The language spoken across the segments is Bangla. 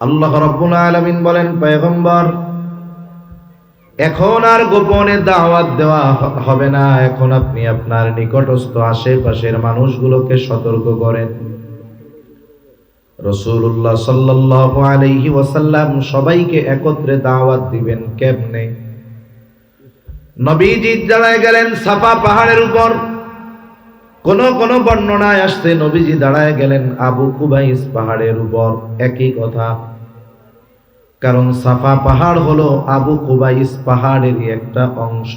আল্লাহ রাব্বুল আলামিন বলেন, পয়গম্বর এখন আর গোপনে দাওয়াত দেওয়া হবে না, এখন আপনি আপনার নিকটস্থ আশেপাশের মানুষগুলোকে সতর্ক করেন। রাসূলুল্লাহ সাল্লাল্লাহু আলাইহি ওয়াসাল্লাম সবাইকে একত্রে দাওয়াত দিবেন কেমনে? নবীজি দাঁড়ায় গেলেন সাফা পাহাড়ের উপর। কোন বর্ণনায় আসছে নবীজি দাঁড়ায় গেলেন আবু কুবাইস পাহাড়ের উপর। একই কথা, কারণ সাফা পাহাড় হলো আবু কুবাইস পাহাড়েরই একটা অংশ।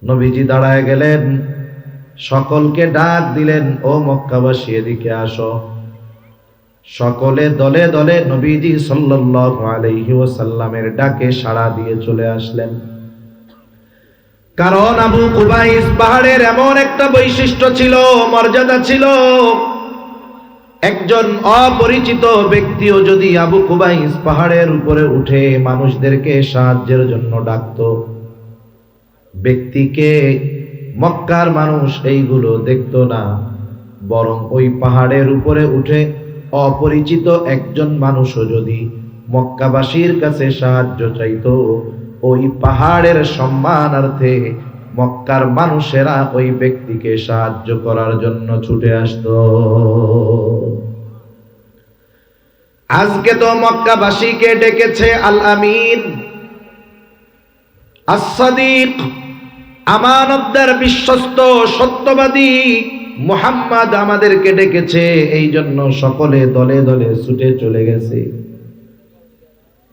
নবীজি দাঁড়ায় গেলেন, সকলকে ডাক দিলেন, ও মক্কাবাসী এদিকে আসো। সকলে দলে দলে নবীজি সাল্লাল্লাহু আলাইহি ওয়াসাল্লামের ডাকে সাড়া দিয়ে চলে আসলেন। কারণ আবু কুবাইস পাহাড়ের এমন একটা বৈশিষ্ট্য ছিল, মর্যাদা ছিল, একজন অপরিচিত ব্যক্তিও যদি আবু কুবাইস পাহাড়ের উপরে উঠে মানুষদেরকে সাহায্যের জন্য ডাকতো, ব্যক্তিকে মক্কার মানুষ এইগুলো দেখতো না, বরং ওই পাহাড়ের উপরে উঠে অপরিচিত একজন মানুষও যদি মক্কাবাসীর কাছে সাহায্য চাইতো, ওই পাহাড়ের সম্মানার্থে মক্কার মানুষেরা ওই ব্যক্তিকে সাহায্য করার জন্য ছুটে আসতো। আজকে তো মক্কাবাসীকে ডেকেছে আল আমিন, আস-সাদিক, আমানতদার, বিশ্বস্ত, সত্যবাদী মুহাম্মদ আমাদেরকে ডেকেছে, এই জন্য সকলে দলে দলে ছুটে চলে গেছে।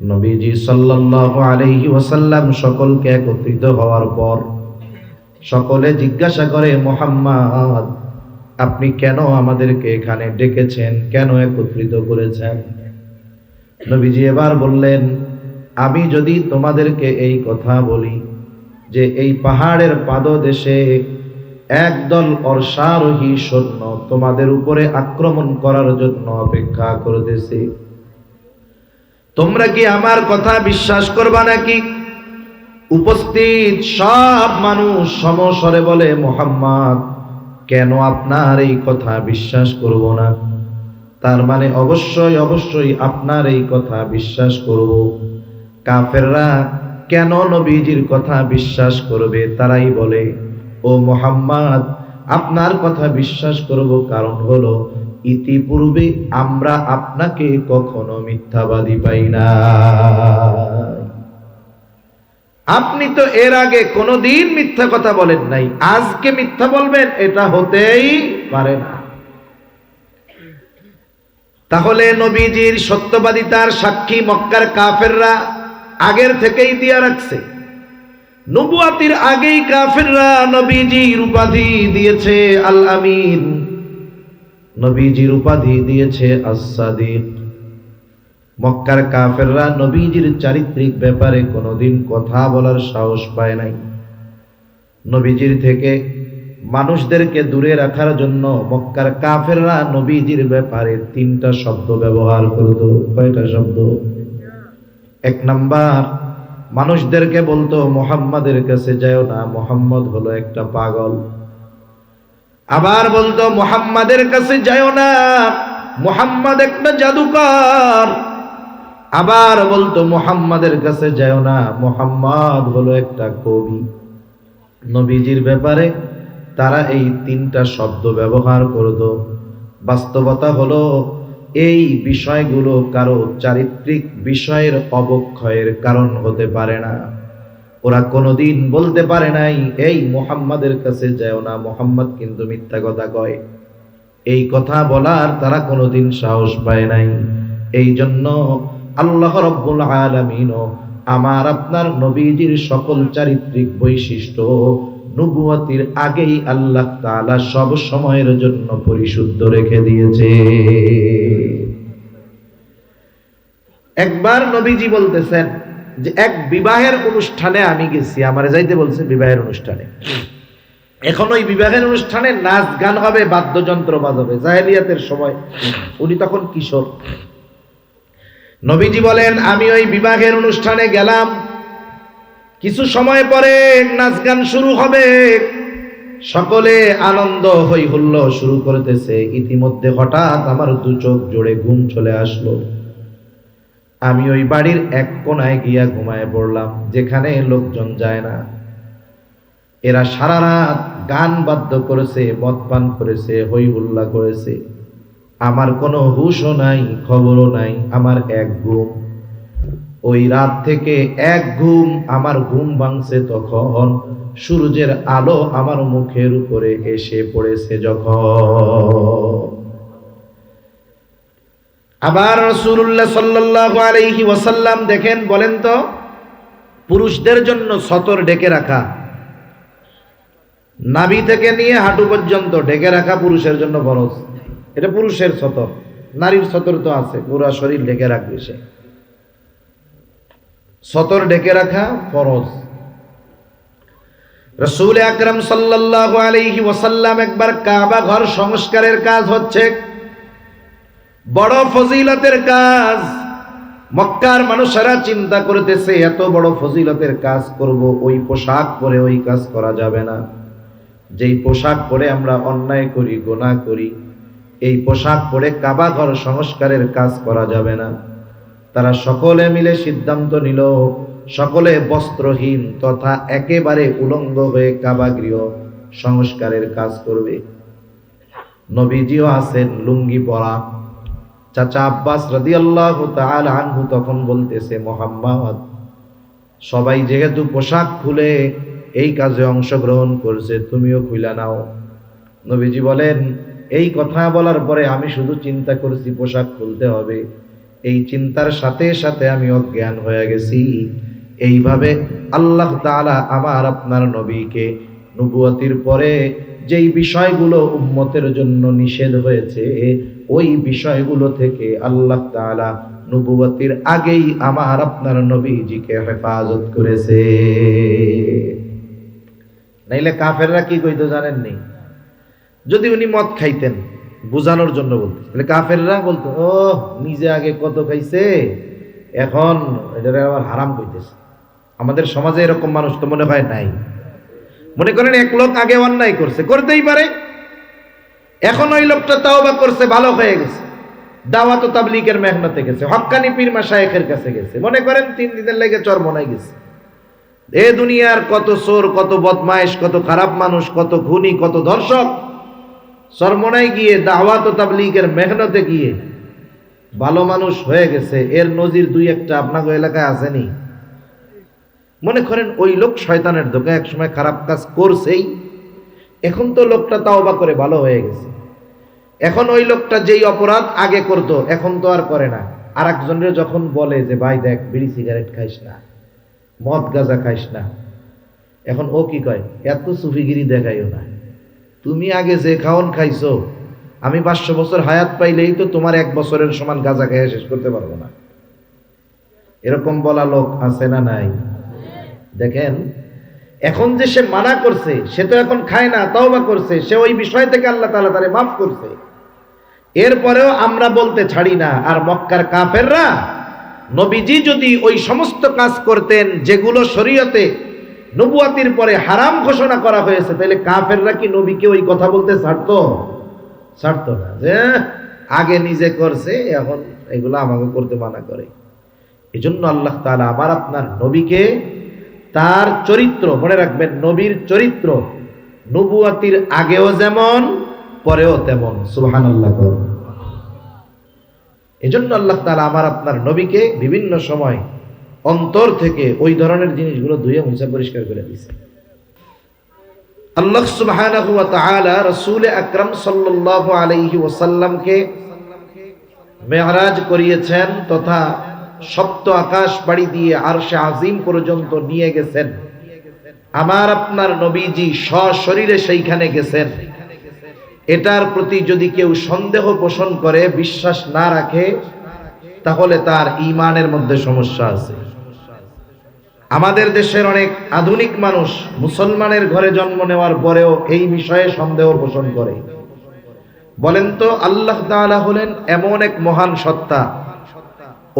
নবীজি সাল্লাল্লাহু আলাইহি ওয়াসাল্লাম সকলকে একত্রিত হওয়ার পর সকলে জিজ্ঞাসা করে, মুহাম্মদ আপনি কেন আমাদেরকে এখানে ডেকেছেন, কেন একত্রিত করেছেন? নবীজি এবার বললেন, আমি যদি তোমাদেরকে এই কথা বলি যে এই পাহাড়ের পাদদেশে একদল অশ্বারোহী সৈন্য তোমাদের উপরে আক্রমণ করার জন্য অপেক্ষা করতেছে, তোমরা কি আমার কথা বিশ্বাস করবা নাকি? উপস্থিত সব মানুষ সমস্বরে বলে, মুহাম্মদ কেন আপনার এই কথা বিশ্বাস করব না? তার মানে অবশ্যই অবশ্যই আপনার এই কথা বিশ্বাস করব। কাফেররা কেন নবীজির কথা বিশ্বাস করবে? তারাই বলে, ও মুহাম্মদ আপনার কথা বিশ্বাস করব, কারণ হলো ইতিপূর্বে আমরা আপনাকে কখনো মিথ্যাবাদী পাই না। আপনি তো এর আগে কোনোদিন মিথ্যা কথা বলেন নাই, আজকে মিথ্যা বলবেন, এটা হতেই পারে না। তাহলে নবীজির সত্যবাদিতার সাক্ষী মক্কার কাফেররা আগের থেকেই দিয়ে রাখছে। নবুয়াতির আগেই কাফেররা নবীজির উপাধি দিয়েছে আল আমিন, নবীজির উপাধি দিয়েছে আস-সাদিক। মক্কার কাফেররা নবীজির চারিত্রিক ব্যাপারে কোনোদিন কথা বলার সাহস পায় নাই। নবীজির থেকে মানুষদেরকে দূরে রাখার জন্য মক্কার কাফেররা নবীজির ব্যাপারে 3টা শব্দ ব্যবহার করত। কয়টা শব্দ? 1 নাম্বার, মানুষদেরকে বলতো মুহাম্মাদের কাছে যাও না, মুহাম্মদ হলো একটা পাগল। আবার বলতো মুহাম্মাদের কাছে যাও না, মুহাম্মদ একটা জাদুকর। আবার বলতো মুহাম্মাদের কাছে যাও না, মুহাম্মদ হলো একটা কবি। নবীজির ব্যাপারে তারা এই 3টা শব্দ ব্যবহার করত। বাস্তবতা হলো এই বিষয়গুলো কারো চারিত্রিক বিষয়ের অবক্ষয়ের কারণ হতে পারে না। ওরা কোনোদিন বলতে পারে নাই এই মুহাম্মাদের কাছে যাও না, মুহাম্মদ কিন্তু মিথ্যা কথা কয়। এই কথা বলার তারা কোনোদিন সাহস পায় নাই। এই জন্য আল্লাহ রাব্বুল আলামিন আমার আপনার নবীজির সকল চারিত্রিক বৈশিষ্ট্য নবুয়তির আগেই আল্লাহ তাআলা সব সময়ের জন্য পরিশুদ্ধ রেখে দিয়েছে। একবার নবীজি বলতেছেন যে এক বিবাহের অনুষ্ঠানে আমি গেছি, আমারে যাইতে বলছে বিবাহের অনুষ্ঠানে। এখন ওই বিবাহের অনুষ্ঠানে নাচ গান হবে, বাদ্যযন্ত্র বাজাবে, জাহেলিয়াতের সময়, উনি তখন কিশোর। নবীজি বলেন আমি ওই বিবাহের অনুষ্ঠানে গেলাম, কিছু সময় পরে নাচ গান শুরু হবে, সকলে আনন্দ হই হুল্লোড় শুরু করতেছে। ইতিমধ্যে হঠাৎ আমার 2 চোখ জোড়ে ঘুম চলে আসলো। আমি ওই বাড়ির এক কোনায় গিয়া ঘুমায় পড়লাম, যেখানে লোকজন যায় না। এরা সারা রাত গান বাদ্য করেছে, মদ পান করেছে, হই হুল্লা করেছে। আমার কোনো হুশও নাই, খবরও নাই। আমার এক ঘুম, ওই রাত থেকে এক ঘুম, আমার ঘুম ভাঙছে তখন সূর্যের আলো আমার মুখের উপরে এসে পড়েছে যখন। আবার রাসূলুল্লাহ সাল্লাল্লাহু আলাইহি ওয়াসাল্লাম দেখেন, বলেন তো, পুরুষদের জন্য সতর ঢেকে রাখা, নাভি থেকে নিয়ে হাঁটু পর্যন্ত ঢেকে রাখা পুরুষের জন্য ফরজ। এটা পুরুষের সতর। নারীর সতর তো আছে, পুরো শরীর ঢেকে রাখবে সে। সতর ঢেকে রাখা ফরজ। রাসূল আকরাম সাল্লাল্লাহু আলাইহি ওয়াসাল্লাম একবার কাবা ঘর সংস্কারের কাজ হচ্ছে, বড় ফজিলতের কাজ। মক্কার মানুষেরা চিন্তা করতেছে, এত বড় ফজিলতের কাজ করব, ওই পোশাক পরে ওই কাজ করা যাবে না। যেই পোশাক পরে আমরা অন্যায় করি, গুনাহ করি, এই পোশাক পরে কাবা ঘর সংস্কারের কাজ করা যাবে না। তারা সকলে মিলে সিদ্ধান্ত নিল, সকলে বস্ত্রহীন তথা একেবারে উলঙ্গ হয়ে কাবা গৃহ সংস্কারের কাজ করবে। নবীজিও আছেন লুঙ্গি পরা। চাচা আব্বাস রাদিয়াল্লাহু তাআলা আনহু তখন বলতেছে, মুহাম্মদ, সবাই যেহেতু পোশাক খুলে এই কাজে অংশগ্রহণ করছে, তুমিও খুলে নাও। নবীজি বলেন, এই কথা বলার পরে আমি শুধু চিন্তা করছি পোশাক খুলতে হবে, এই চিন্তার সাথে সাথে আমি অজ্ঞান হয়ে গেছি। এইভাবে আল্লাহ তাআলা আমার আপনার নবীকে নবুয়তির পরে যেই বিষয়গুলো উম্মতের জন্য নিষেধ হয়েছে, ওই বিষয়গুলো থেকে আল্লাহ তাআলা নবুয়তির আগেই আমার আপনার নবীজিকে হেফাজত করেছে। নাইলে কাফেররা কি কইতো জানেননি? যদি উনি মদ খাইতেন, বুঝানোর জন্য বলতে, তাহলে কাফেররা বলতো, ও নিজে আগে কত খাইছে, এখন এটা আবার হারাম কইতেছে। আমাদের সমাজে এরকম মানুষ তো মনে হয় নাই। মনে করেন এক লোক আগে অন্যায় করছে, করতেই পারে, এখন ওই লোকটা তাওবা করছে, ভালো হয়ে গেছে, দাওয়াত ও তাবলীগের মেহনতে গেছে, হক্কানি পীর মাশায়েখের কাছে গেছে, মনে করেন 3 দিনের লেগে চরমনায় গেছে। এ দুনিয়ার কত চোর, কত বদমাইশ, কত খারাপ মানুষ, কত খুনি, কত ধর্ষক চরমনায় গিয়ে দাওয়াত ও তাবলীগের মেহনতে গিয়ে ভালো মানুষ হয়ে গেছে। এর নজির 2-1টা আপনাদের এলাকায় আসেনি? মনে করেন ওই লোক শয়তানের ধোঁকায় একসময় খারাপ কাজ করছেই, এখন তো লোকটা তাওবা করে ভালো হয়ে গেছে। এখন ওই লোকটা যেই অপরাধ আগে করত, এখন তো আর করে না। আর একজনের যখন বলে যে ভাই দেখ, বিড়ি সিগারেট খাইস না, মদ গাঁজা খাইস না, এখন ও কি কয়, এত সুফিগিরি দেখাইও না, তুমি আগে যে খাওন খাইছো, আমি 500 বছর হায়াত পাইলেই তো তোমার 1 বছরের সমান গাঁজা খেয়ে শেষ করতে পারবো না। এরকম বলা লোক আছে না নাই? দেখেন, এখন যে সে মানা করছে, সে তো এখন খায় না, তাওবা করছে, সে ওই বিষয় থেকে আল্লাহ তাআলা তারে মাফ করছে। এরপরেও আমরা বলতে ছাড়ি না। আর মক্কার কাফেররা, নবীজি যদি ওই সমস্ত কাজ করতেন যেগুলো শরীয়তে নবুয়তির পরে হারাম ঘোষণা করা হয়েছে, তাহলে কাফেররা কি নবীকে ওই কথা বলতে ছাড়তো? ছাড়তো না, যে আগে নিজে করছে, এখন এগুলো আমাকে করতে মানা করে। এজন্য আল্লাহ তাআলা আমার আপনার নবীকে তার চরিত্র, মনে রাখবেন, নবীর চরিত্র নবুয়তির আগেও যেমন পরেও তেমন। সুবহানাল্লাহ। এজন্য আল্লাহ তাআলা আমার আপনার নবীকে বিভিন্ন সময় অন্তর থেকে ওই ধরনের জিনিসগুলো ধুয়ে মুছে পরিষ্কার করে দিয়েছে। আল্লাহ সুবহানাহু ওয়া তাআলা রাসূল আকরাম সাল্লাল্লাহু আলাইহি ওয়াসাল্লামকে মেরাজ করিয়েছেন তথা সপ্ত আকাশ পাড়ি দিয়ে আরশে আজিম পর্যন্ত নিয়ে গেছেন। আমার আপনার নবীজি সশরীরে সেইখানে গেছেন। এটার প্রতি যদি কেউ সন্দেহ পোষণ করে, বিশ্বাস না রাখে, তাহলে তার ঈমানের মধ্যে সমস্যা আছে। আমাদের দেশের অনেক আধুনিক মানুষ মুসলমানের ঘরে জন্ম নেওয়ার পরেও এই বিষয়ে সন্দেহ পোষণ করে। বলেন তো, আল্লাহ তাআলা হলেন এমন এক মহান সত্তা,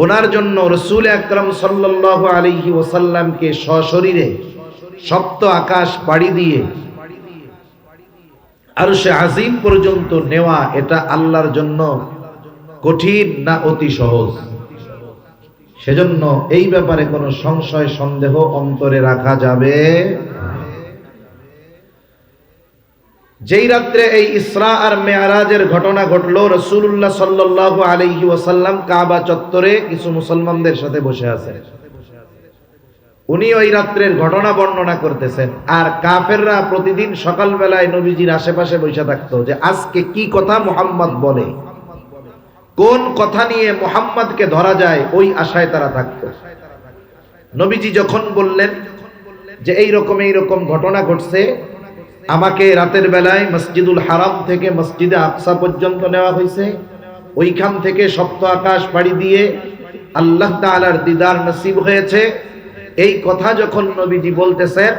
ওনার জন্য রাসূল আকরাম সাল্লাল্লাহু আলাইহি ওয়াসাল্লামকে সশরীরে সপ্ত আকাশ পাড়ি দিয়ে আরশে আজিম পর্যন্ত নেওয়া, এটা আল্লাহর জন্য কঠিন না অতি সহজ? সেজন্য এই ব্যাপারে কোনো সংশয় সন্দেহ অন্তরে রাখা যাবে। যেই রাত্রে এই ইসরা আর মেরাজের ঘটনা ঘটলো, রাসূলুল্লাহ সাল্লাল্লাহু আলাইহি ওয়াসাল্লাম কাবা চত্বরে কিছু মুসলমানদের সাথে বসে আছেন। উনি ওই রাত্রের ঘটনা বর্ণনা করতেছেন, আর কাফেররা প্রতিদিন সকালবেলায় নবীজির আশেপাশে বসে থাকতো যে আজকে কি কথা মুহাম্মদ বলে, কোন কথা নিয়ে মুহাম্মদকে ধরা যায়, ওই আশায় তারা থাকতো। নবীজি যখন বললেন যে এই রকম ঘটনা ঘটছে, আমাকে রাতের বেলায় মসজিদুল হারাম থেকে মসজিদে আকসা পর্যন্ত নেওয়া হয়েছে, ওইখান থেকে সপ্ত আকাশ পাড়ি দিয়ে আল্লাহ তাআলার দিদার নসিব হয়েছে, এই কথা যখন নবীজি বলতেছেন,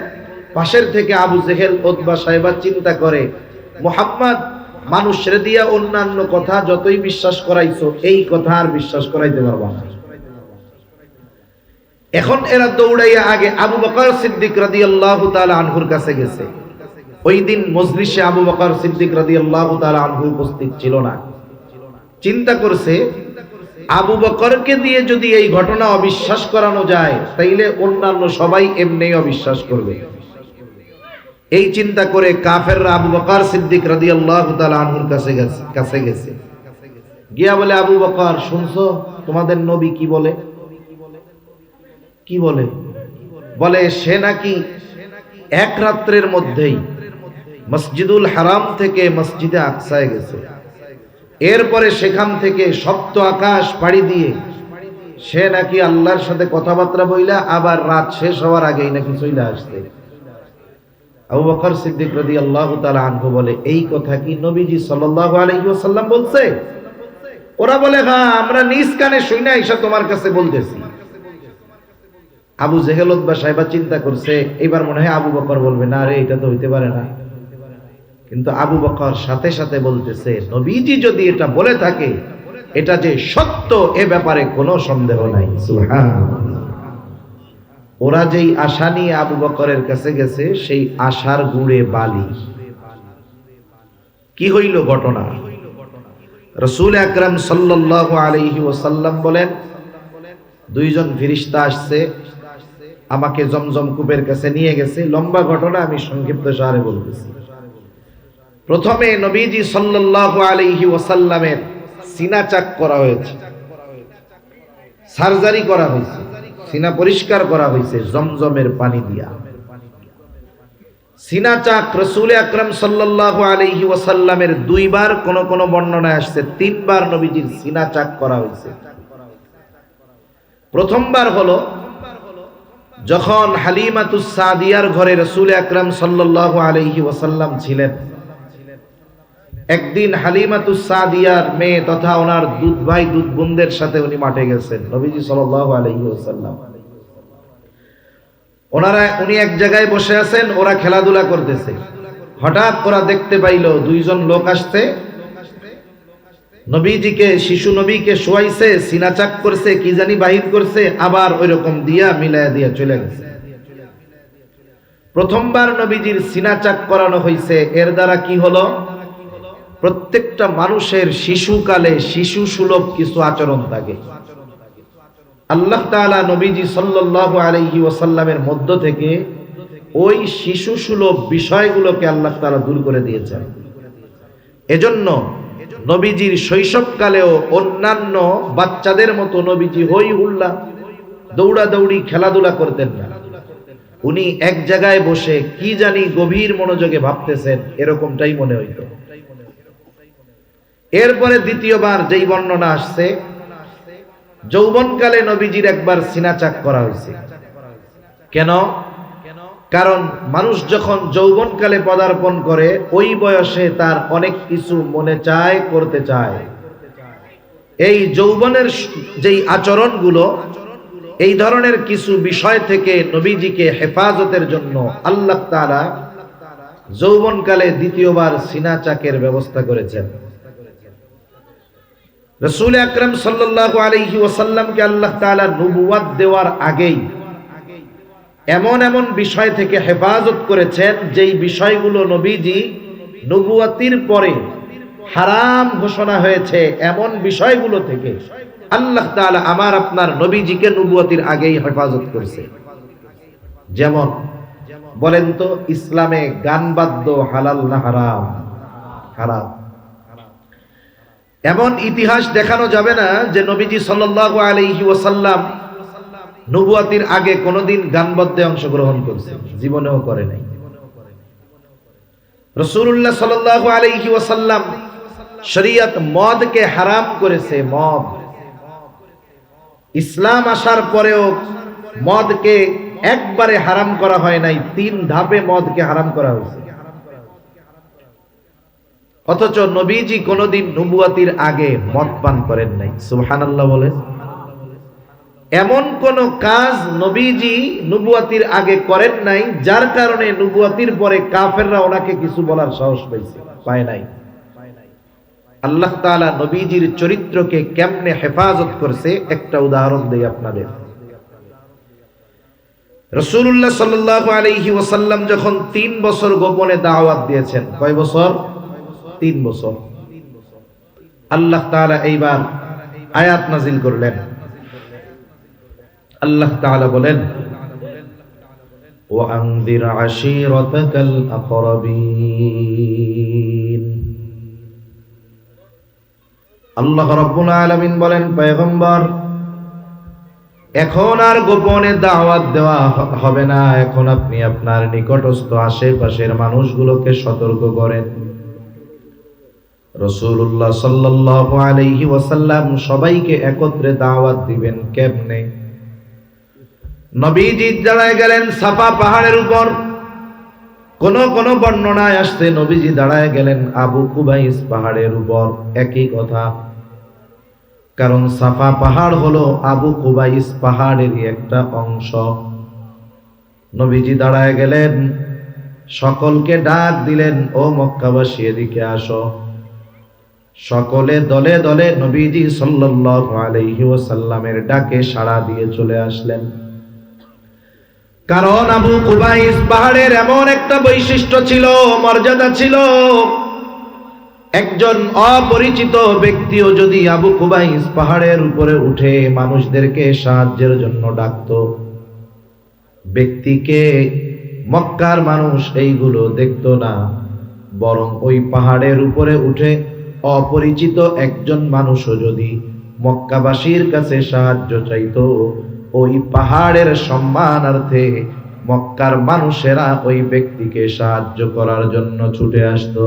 পাশের থেকে আবু জেহেল উতবা সাহেবা চিন্তা করে, মুহাম্মদ মানুষরে দিয়া অন্যান্য কথা যতই বিশ্বাস করাইছো, এই কথা আর বিশ্বাস করাইতে পারবা না। এখন এরা দৌড়াইয়া আগে আবু বকর সিদ্দিক রাদিয়াল্লাহু তাআলা আনহুর কাছে গেছে। ওই দিন মজলিসে আবু বকর সিদ্দিক রাদিয়াল্লাহু তাআলা আনহু উপস্থিত ছিল না। চিন্তা করছে, আবু বকরকে দিয়ে যদি এই ঘটনা অবিশ্বাস করানো যায়, তাইলে অন্যান্য সবাই এমনিই অবিশ্বাস করবে। এই চিন্তা করে কাফেররা আবু বকর সিদ্দিক রাদিয়াল্লাহু তাআলা আনহুর কাছে গেছে। গিয়া বলে, আবু বকর শুনছো তোমাদের নবী কি বলে? কি বলে? বলে সে নাকি এক রাত্রের মধ্যেই মসজিদুল হারাম থেকে মসজিদে আকসায় গেছে, এরপরে সেখান থেকে সপ্ত আকাশ পাড়ি দিয়ে সে নাকি আল্লাহর সাথে কথাবার্তা বইলা আবার রাত শেষ হওয়ার আগেই নাকি চলে আসছে। আবু বকর সিদ্দিক রাদিয়াল্লাহু তাআলা আনহু বলে, এই কথা কি নবীজি সাল্লাল্লাহু আলাইহি ওয়াসাল্লাম বলছে? ওরা বলে, হ্যাঁ আমরা নিজ কানে শুনে আইসা তোমার কাছে বলতেছি। আবু জেহেল উতবা সাহেবা চিন্তা করছে, এবার মনে হয় আবু বকর বলবে না রে, এটা তো হইতে পারে না। কিন্তু আবু বকর সাথে সাথে বলতেছে, নবীজি যদি এটা বলে থাকে, এটা যে সত্য এ ব্যাপারে কোনো সন্দেহ নাই। সুবহানাল্লাহ। ওরা যেই আশা নিয়ে আবু বকরের কাছে গেছে, সেই আশার গুড়ে বালি। কি হইল ঘটনা? রাসূল আকরাম সাল্লাল্লাহু আলাইহি ওয়াসাল্লাম বলেন, দুইজন ফেরেশতা আসছে, আমাকে জমজম কূপের কাছে নিয়ে গেছে। লম্বা ঘটনা, আমি সংক্ষিপ্ত সারে বলতেছি। প্রথমে নবীজি সাল্লাল্লাহু আলাইহি ওয়াসাল্লামের সিনা চাক করা হয়েছে, সার্জারি করা হয়েছে, সিনা পরিষ্কার করা হয়েছে জমজমের পানি দিয়া। সিনা চাক রাসূল আকরাম সাল্লাল্লাহু আলাইহি ওয়াসাল্লামের দুইবার, কোন কোন বর্ণনায় আসছে তিনবার নবীজির সিনা চাক করা হয়েছে। প্রথমবার হলো যখন হালিমাতুস সাদিয়ার ঘরে রাসূল আকরাম সাল্লাল্লাহু আলাইহি ওয়াসাল্লাম ছিলেন। একদিন হালিমাতুস সাদিয়ার মেয়ে তথা ওনার দুধ ভাই দুধ বোনদের সাথে উনি মাঠে গেছেন, নবীজি সাল্লাল্লাহু আলাইহি ওয়াসাল্লাম। উনি এক জায়গায় বসে আছেন, ওরা খেলাধুলা করতেছে। হঠাৎ ওরা দেখতে পাইল দুইজন লোক আসছে, নবীজিকে, শিশু নবীকে শোয়াইছে, সিনা চাক করছে, কি জানি বাহির করছে, আবার ওইরকম দিয়া মিলায়া দিয়া চলে গেছে। প্রথমবার নবীজির সিনা চাক করানো হয়েছে, এর দ্বারা কি হলো? প্রত্যেকটা মানুষের শিশুকালে শিশু সুলভ কিছু আচরণ থাকে। আল্লাহ তাআলা নবীজি সাল্লাল্লাহু আলাইহি ওয়াসাল্লামের মধ্য থেকে ওই শিশু সুলভ বিষয়গুলোকে আল্লাহ তাআলা দূর করে দিয়েছেন। এজন্য নবীজির শৈশবকালেও অন্যান্য বাচ্চাদের মতো নবীজি হই হুল্লা দৌড়াদৌড়ি খেলাধুলা করতেন না। উনি এক জায়গায় বসে কি জানি গভীর মনোযোগে ভাবতেছেন, এরকমটাই মনে হইত। এরপরে দ্বিতীয়বার যেই বর্ণনা আসছে, যৌবনকালে নবীজির একবার সিনা চাক করা হয়েছে। কেন? কারণ মানুষ যখন যৌবনকালে পদার্পণ করে, ওই বয়সে তার অনেক কিছু মনে চায়, করতে চায়। এই যৌবনের যেই আচরণগুলো, এই ধরনের কিছু বিষয় থেকে নবীজিকে হেফাজতের জন্য আল্লাহ তাআলা যৌবনকালে দ্বিতীয়বার সিনা চাকের ব্যবস্থা করেছেন। রাসূল আকরাম সাল্লাল্লাহু আলাইহি ওয়াসাল্লামকে আল্লাহ তাআলা নবুয়ত দেওয়ার আগেই এমন এমন বিষয় থেকে হেফাজত করেছেন, যেই বিষয়গুলো নবীজি নবুয়তির পরে হারাম ঘোষণা হয়েছে, এমন বিষয়গুলো থেকে আল্লাহ তাআলা আমার আপনার নবীজিকে নবুয়তির আগেই হেফাজত করছে। যেমন বলেন তো, ইসলামে গান বাদ্য হালাল না হারাম? হারাম। এমন ইতিহাস দেখানো যাবে না যে নবীজি সাল্লাল্লাহু আলাইহি ওয়াসাল্লাম নবুয়তির আগে কোনোদিন গান বাদ্যে অংশগ্রহণ করছে, জীবনেও করে নাই। রাসূলুল্লাহ সাল্লাল্লাহু আলাইহি ওয়াসাল্লাম শরীয়ত মদকে হারাম করেছে। মদ, ইসলাম আসার পরেও মদকে একবারে হারাম করা হয় নাই, 3 ধাপে মদকে হারাম করা হয়েছে। অথচ নবীজি কোনোদিন নবুয়তির আগে মদ পান করেন নাই। সুবহানাল্লাহ বলেন। এমন কোন কাজ নবীজি নবুয়তির আগে করেন নাই যার কারণে নবুয়তির পরে কাফেররা ওনাকে কিছু বলার সাহস পায় নাই। আল্লাহ তাআলা নবীজির চরিত্রকে কেমনে হেফাজত করছে একটা উদাহরণ দেই আপনাদের। রাসূলুল্লাহ সাল্লাল্লাহু আলাইহি ওয়াসাল্লাম যখন 3 বছর গোপনে দাওয়াত দিয়েছেন, কয় বছর? 3 বছর। আল্লাহ তাআলা এইবার আয়াত নাজিল করলেন। আল্লাহ তাআলা বলেন, ওয়া আনযির আশীরাতাকাল আকরাবিন। আল্লাহ রাব্বুল আলামিন বলেন, পয়গম্বর এখন আর গোপনে দাওয়াত দেওয়া হবে না, এখন আপনি আপনার নিকটস্থ আশেপাশের মানুষগুলোকে সতর্ক করেন। রাসূলুল্লাহ সাল্লাল্লাহু আলাইহি ওয়াসাল্লাম সবাইকে একত্রে দাওয়াত দিবেন কেমনে? নবীজি দাঁড়ায় গেলেন সাফা পাহাড়ের উপর। কোন কোন বর্ণনায় আসছে নবীজি দাঁড়ায় গেলেন আবু কুবাইস পাহাড়ের উপর। একই কথা, কারণ সাফা পাহাড় হলো আবু কুবাইস পাহাড়েরই একটা অংশ। নবীজি দাঁড়ায় গেলেন, সকলকে ডাক দিলেন, ও মক্কাবাসী এদিকে আসো। সকলে দলে দলে নবীজি সাল্লাল্লাহু আলাইহি ওয়াসাল্লামের ডাকে সাড়া দিয়ে চলে আসলেন। কারণ আবু কুবাইস পাহাড়ের এমন একটা বৈশিষ্ট্য ছিল, মর্যাদা ছিল, একজন অপরিচিত ব্যক্তিও যদি আবু কুবাইস পাহাড়ের উপরে উঠে মানুষদেরকে সাহায্যের জন্য ডাকতো, ব্যক্তিকে মক্কার মানুষ এইগুলো দেখতো না, বরং ওই পাহাড়ের উপরে উঠে অপরিচিত একজন মানুষও যদি মক্কাবাসীর কাছে সাহায্য চাইতো, ওই পাহাড়ের সম্মানার্থে মক্কার মানুষেরা ওই ব্যক্তিকে সাহায্য করার জন্য ছুটে আসতো।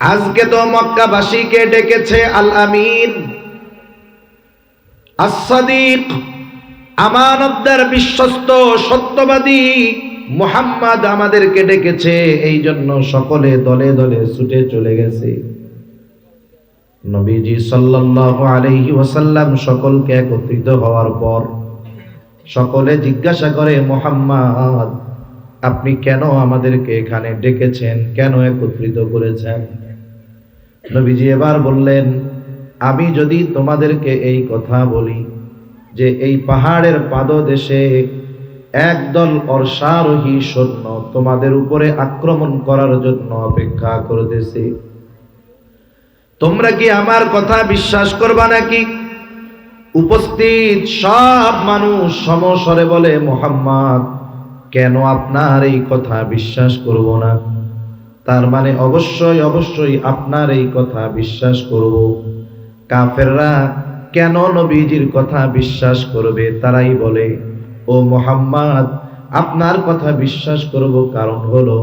আজকে তো মক্কাবাসীকে ডেকেছে আল আমিন, as-সাদিক, আমানতদার, বিশ্বস্ত, সত্যবাদী মুহাম্মদ আমাদেরকে ডেকেছে, এই জন্য সকলে দলে দলে ছুটে চলে গেছে। নবীজি সাল্লাল্লাহু আলাইহি ওয়াসাল্লাম সকলকে একত্রিত হওয়ার পর সকলে জিজ্ঞাসা করে, মুহাম্মদ আপনি কেন আমাদেরকে এখানে ডেকেছেন, কেন একত্রিত করেছেন? নবীজি এবার বললেন, আমি যদি তোমাদেরকে এই কথা বলি যে এই পাহাড়ের পাদদেশে একদল অশ্বারোহী সৈন্য তোমাদের উপরে আক্রমণ করার জন্য অপেক্ষা করতেছে, তোমরা কি আমার কথা বিশ্বাস করবা নাকি? উপস্থিত সব মানুষ সমস্বরে বলে, মুহাম্মদ কেন আপনার এই কথা বিশ্বাস করব না? তার মানে অবশ্যই অবশ্যই আপনার এই কথা বিশ্বাস করব। কাফেররা কেন নবীজির কথা বিশ্বাস করবে? তারাই বলে, ও মুহাম্মদ আপনার কথা বিশ্বাস করব, কারণ হলো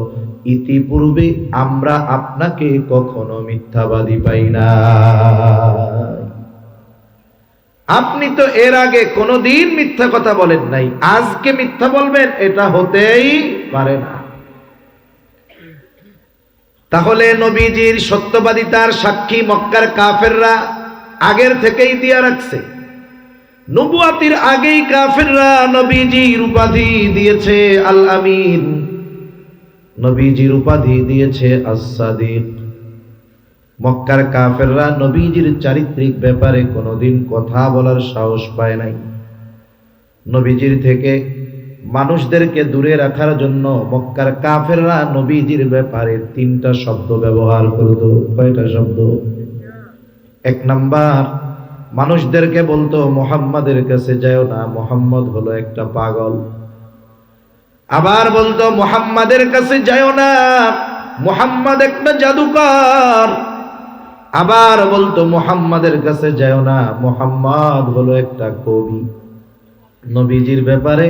ইতিপূর্বে আমরা আপনাকে কখনো মিথ্যাবাদী পাই না। আপনি তো এর আগে কোনোদিন মিথ্যা কথা বলেন নাই, আজকে মিথ্যা বলবেন এটা হতেই পারে না। তাহলে নবীজির সত্যবাদিতার সাক্ষী মক্কার কাফেররা আগের থেকেই দিয়ে রাখছে। নবুয়তির আগেই কাফেররা নবীজির উপাধি দিয়েছে আল আমিন, নবীজির উপাধি দিয়েছে as-সাদিক। মক্কার কাফেররা নবীজির চারিত্রিক ব্যাপারে কোনোদিন কথা বলার সাহস পায় নাই। নবীজির থেকে মানুষদেরকে দূরে রাখার জন্য মক্কার কাফেররা নবীজির ব্যাপারে 3টা শব্দ ব্যবহার করত। কয়টা শব্দ? এক নাম্বার, মানুষদেরকে বলতো মুহাম্মাদের কাছে যাও না, মুহাম্মদ হলো একটা পাগল। আবার বলতো মুহাম্মাদের কাছে যাও না, মুহাম্মদ একটা জাদুকর। আবার বলতো মুহাম্মাদের কাছে যাও না, মুহাম্মদ হলো একটা কবি। নবীজির ব্যাপারে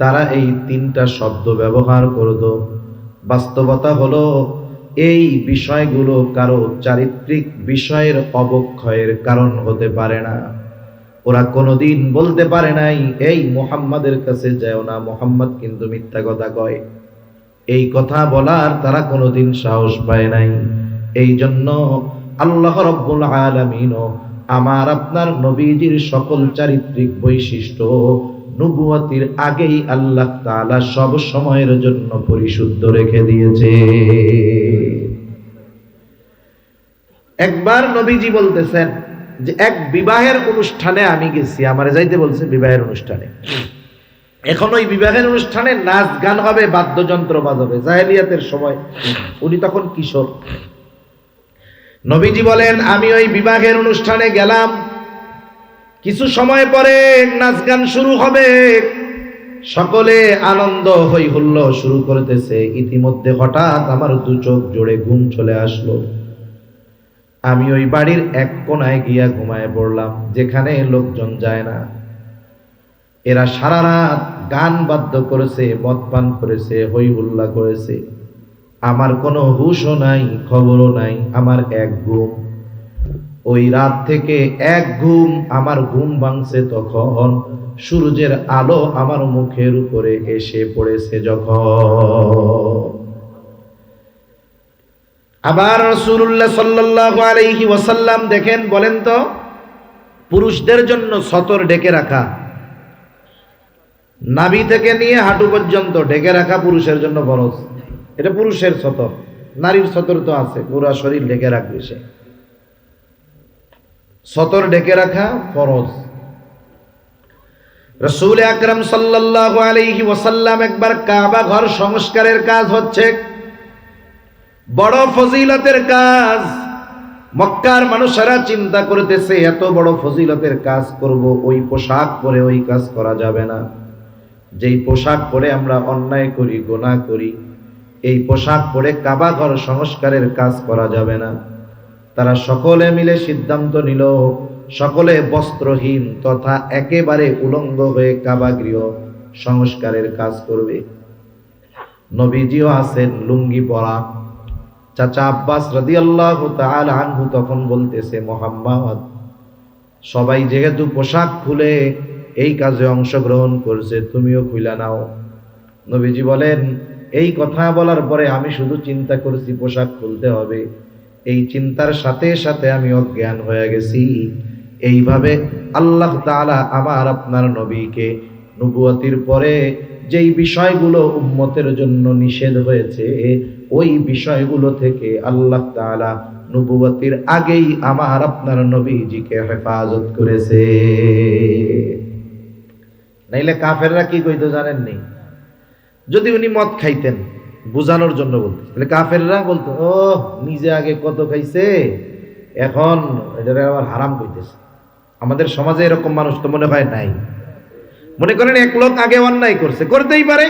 তারা এই তিনটা শব্দ ব্যবহার করত। বাস্তবতা হলো এই বিষয়গুলো কারো চারিত্রিক বিষয়ের অবক্ষয়ের কারণ হতে পারে না। ওরা কোনোদিন বলতে পারে নাই এই মুহাম্মাদের কাছে যাও না, মুহাম্মদ কিন্তু মিথ্যা কথা কয়। এই কথা বলার তারা কোনোদিন সাহস পায় নাই। এই জন্য আল্লাহ রাব্বুল আলামিন আমার আপনার নবীজির সকল চারিত্রিক বৈশিষ্ট্য নবুয়তির আগেই আল্লাহ তাআলা সব সময়ের জন্য পরিশুদ্ধ রেখে দিয়েছে। একবার নবীজি বলতেছেন যে এক বিবাহের অনুষ্ঠানে আমি গেছি, আমারে যাইতে বলছে বিবাহের অনুষ্ঠানে। এখন ওই বিবাহের অনুষ্ঠানে নাচ গান হবে, বাদ্যযন্ত্র বাজাবে, জাহেলিয়াতের সময়, উনি তখন কিশোর। নবীজি বলেন আমি ওই বিবাহের অনুষ্ঠানে গেলাম, কিছু সময় পরে নাচ গান শুরু হবে, সকলে আনন্দ হই হুল্লো শুরু করতেছে। ইতিমধ্যে হঠাৎ আমার দু চোখ জোড়ে ঘুম চলে আসলো। আমি ওই বাড়ির এক কোনায় গিয়া ঘুমায় পড়লাম, যেখানে লোকজন যায় না। এরা সারা রাত গান বাদ্য করেছে, মদ পান করেছে, হই হুল্লা করেছে। আমার কোনো হুশও নাই, খবরও নাই। আমার এক ঘুম, ওই রাত থেকে এক ঘুম, আমার ঘুম ভাঙছে তখন সূর্যের আলো আমার মুখের উপরে এসে পড়েছে যখন। আবার রাসূলুল্লাহ সাল্লাল্লাহু আলাইহি ওয়াসাল্লাম দেখেন, বলেন তো পুরুষদের জন্য সতর ঢেকে রাখা, নাভি থেকে নিয়ে হাঁটু পর্যন্ত ঢেকে রাখা পুরুষের জন্য ফরজ। এটা পুরুষের সতর। নারীর সতর তো আছে, পুরো শরীর ঢেকে রাখবে সে। সতর ঢেকে রাখা ফরজ। রাসূল আকরাম সাল্লাল্লাহু আলাইহি ওয়াসাল্লাম একবার কাবা ঘর সংস্কারের কাজ হচ্ছে, বড় ফজিলতের কাজ। মক্কার মানুষেরা চিন্তা করতেছে এত বড় ফজিলতের কাজ করব, ওই পোশাক পরে ওই কাজ করা যাবে না। যেই পোশাক পরে আমরা অন্যায় করি, গুনাহ করি, এই পোশাক পরে কাবা ঘর সংস্কারের কাজ করা যাবে না। তারা সকলে মিলে সিদ্ধান্ত নিল, সকলে বস্ত্রহীন তথা একেবারে উলঙ্গ হয়ে কাবা গৃহ সংস্কারের কাজ করবে। নবীজিও আছেন লুঙ্গি পরা। চাচা আব্বাস রাদিয়াল্লাহু তাআলা আনহু তখন বলতেছে, মুহাম্মদ সবাই যেহেতু পোশাক খুলে এই কাজে অংশগ্রহণ করছে, তুমিও খুলে নাও। নবীজি বলেন, এই কথা বলার পরে আমি শুধু চিন্তা করছি পোশাক খুলতে হবে, এই চিন্তার সাথে সাথে আমি অজ্ঞান হয়ে গেছি। এইভাবে আল্লাহ তাআলা আমার আপনার নবীকে নবুয়তির পরে যেই বিষয়গুলো উম্মতের জন্য নিষেধ হয়েছে, ওই বিষয়গুলো থেকে আল্লাহ তাআলা নবুয়তির আগেই আমার আপনার নবীজিকে হেফাজত করেছে। নাইলে কাফেররা কি কইতো জানেননি? যদি উনি মদ খাইতেন, বুঝানোর জন্য বলতো, তাহলে কাফেররা বলতো ও নিজে আগে কত খাইছে, এখন এটা আবার হারাম কইতেছে। আমাদের সমাজে এরকম মানুষ তো মনে হয় নাই। মনে করেন এক লোক আগে অন্যায় করছে, করতেই পারে,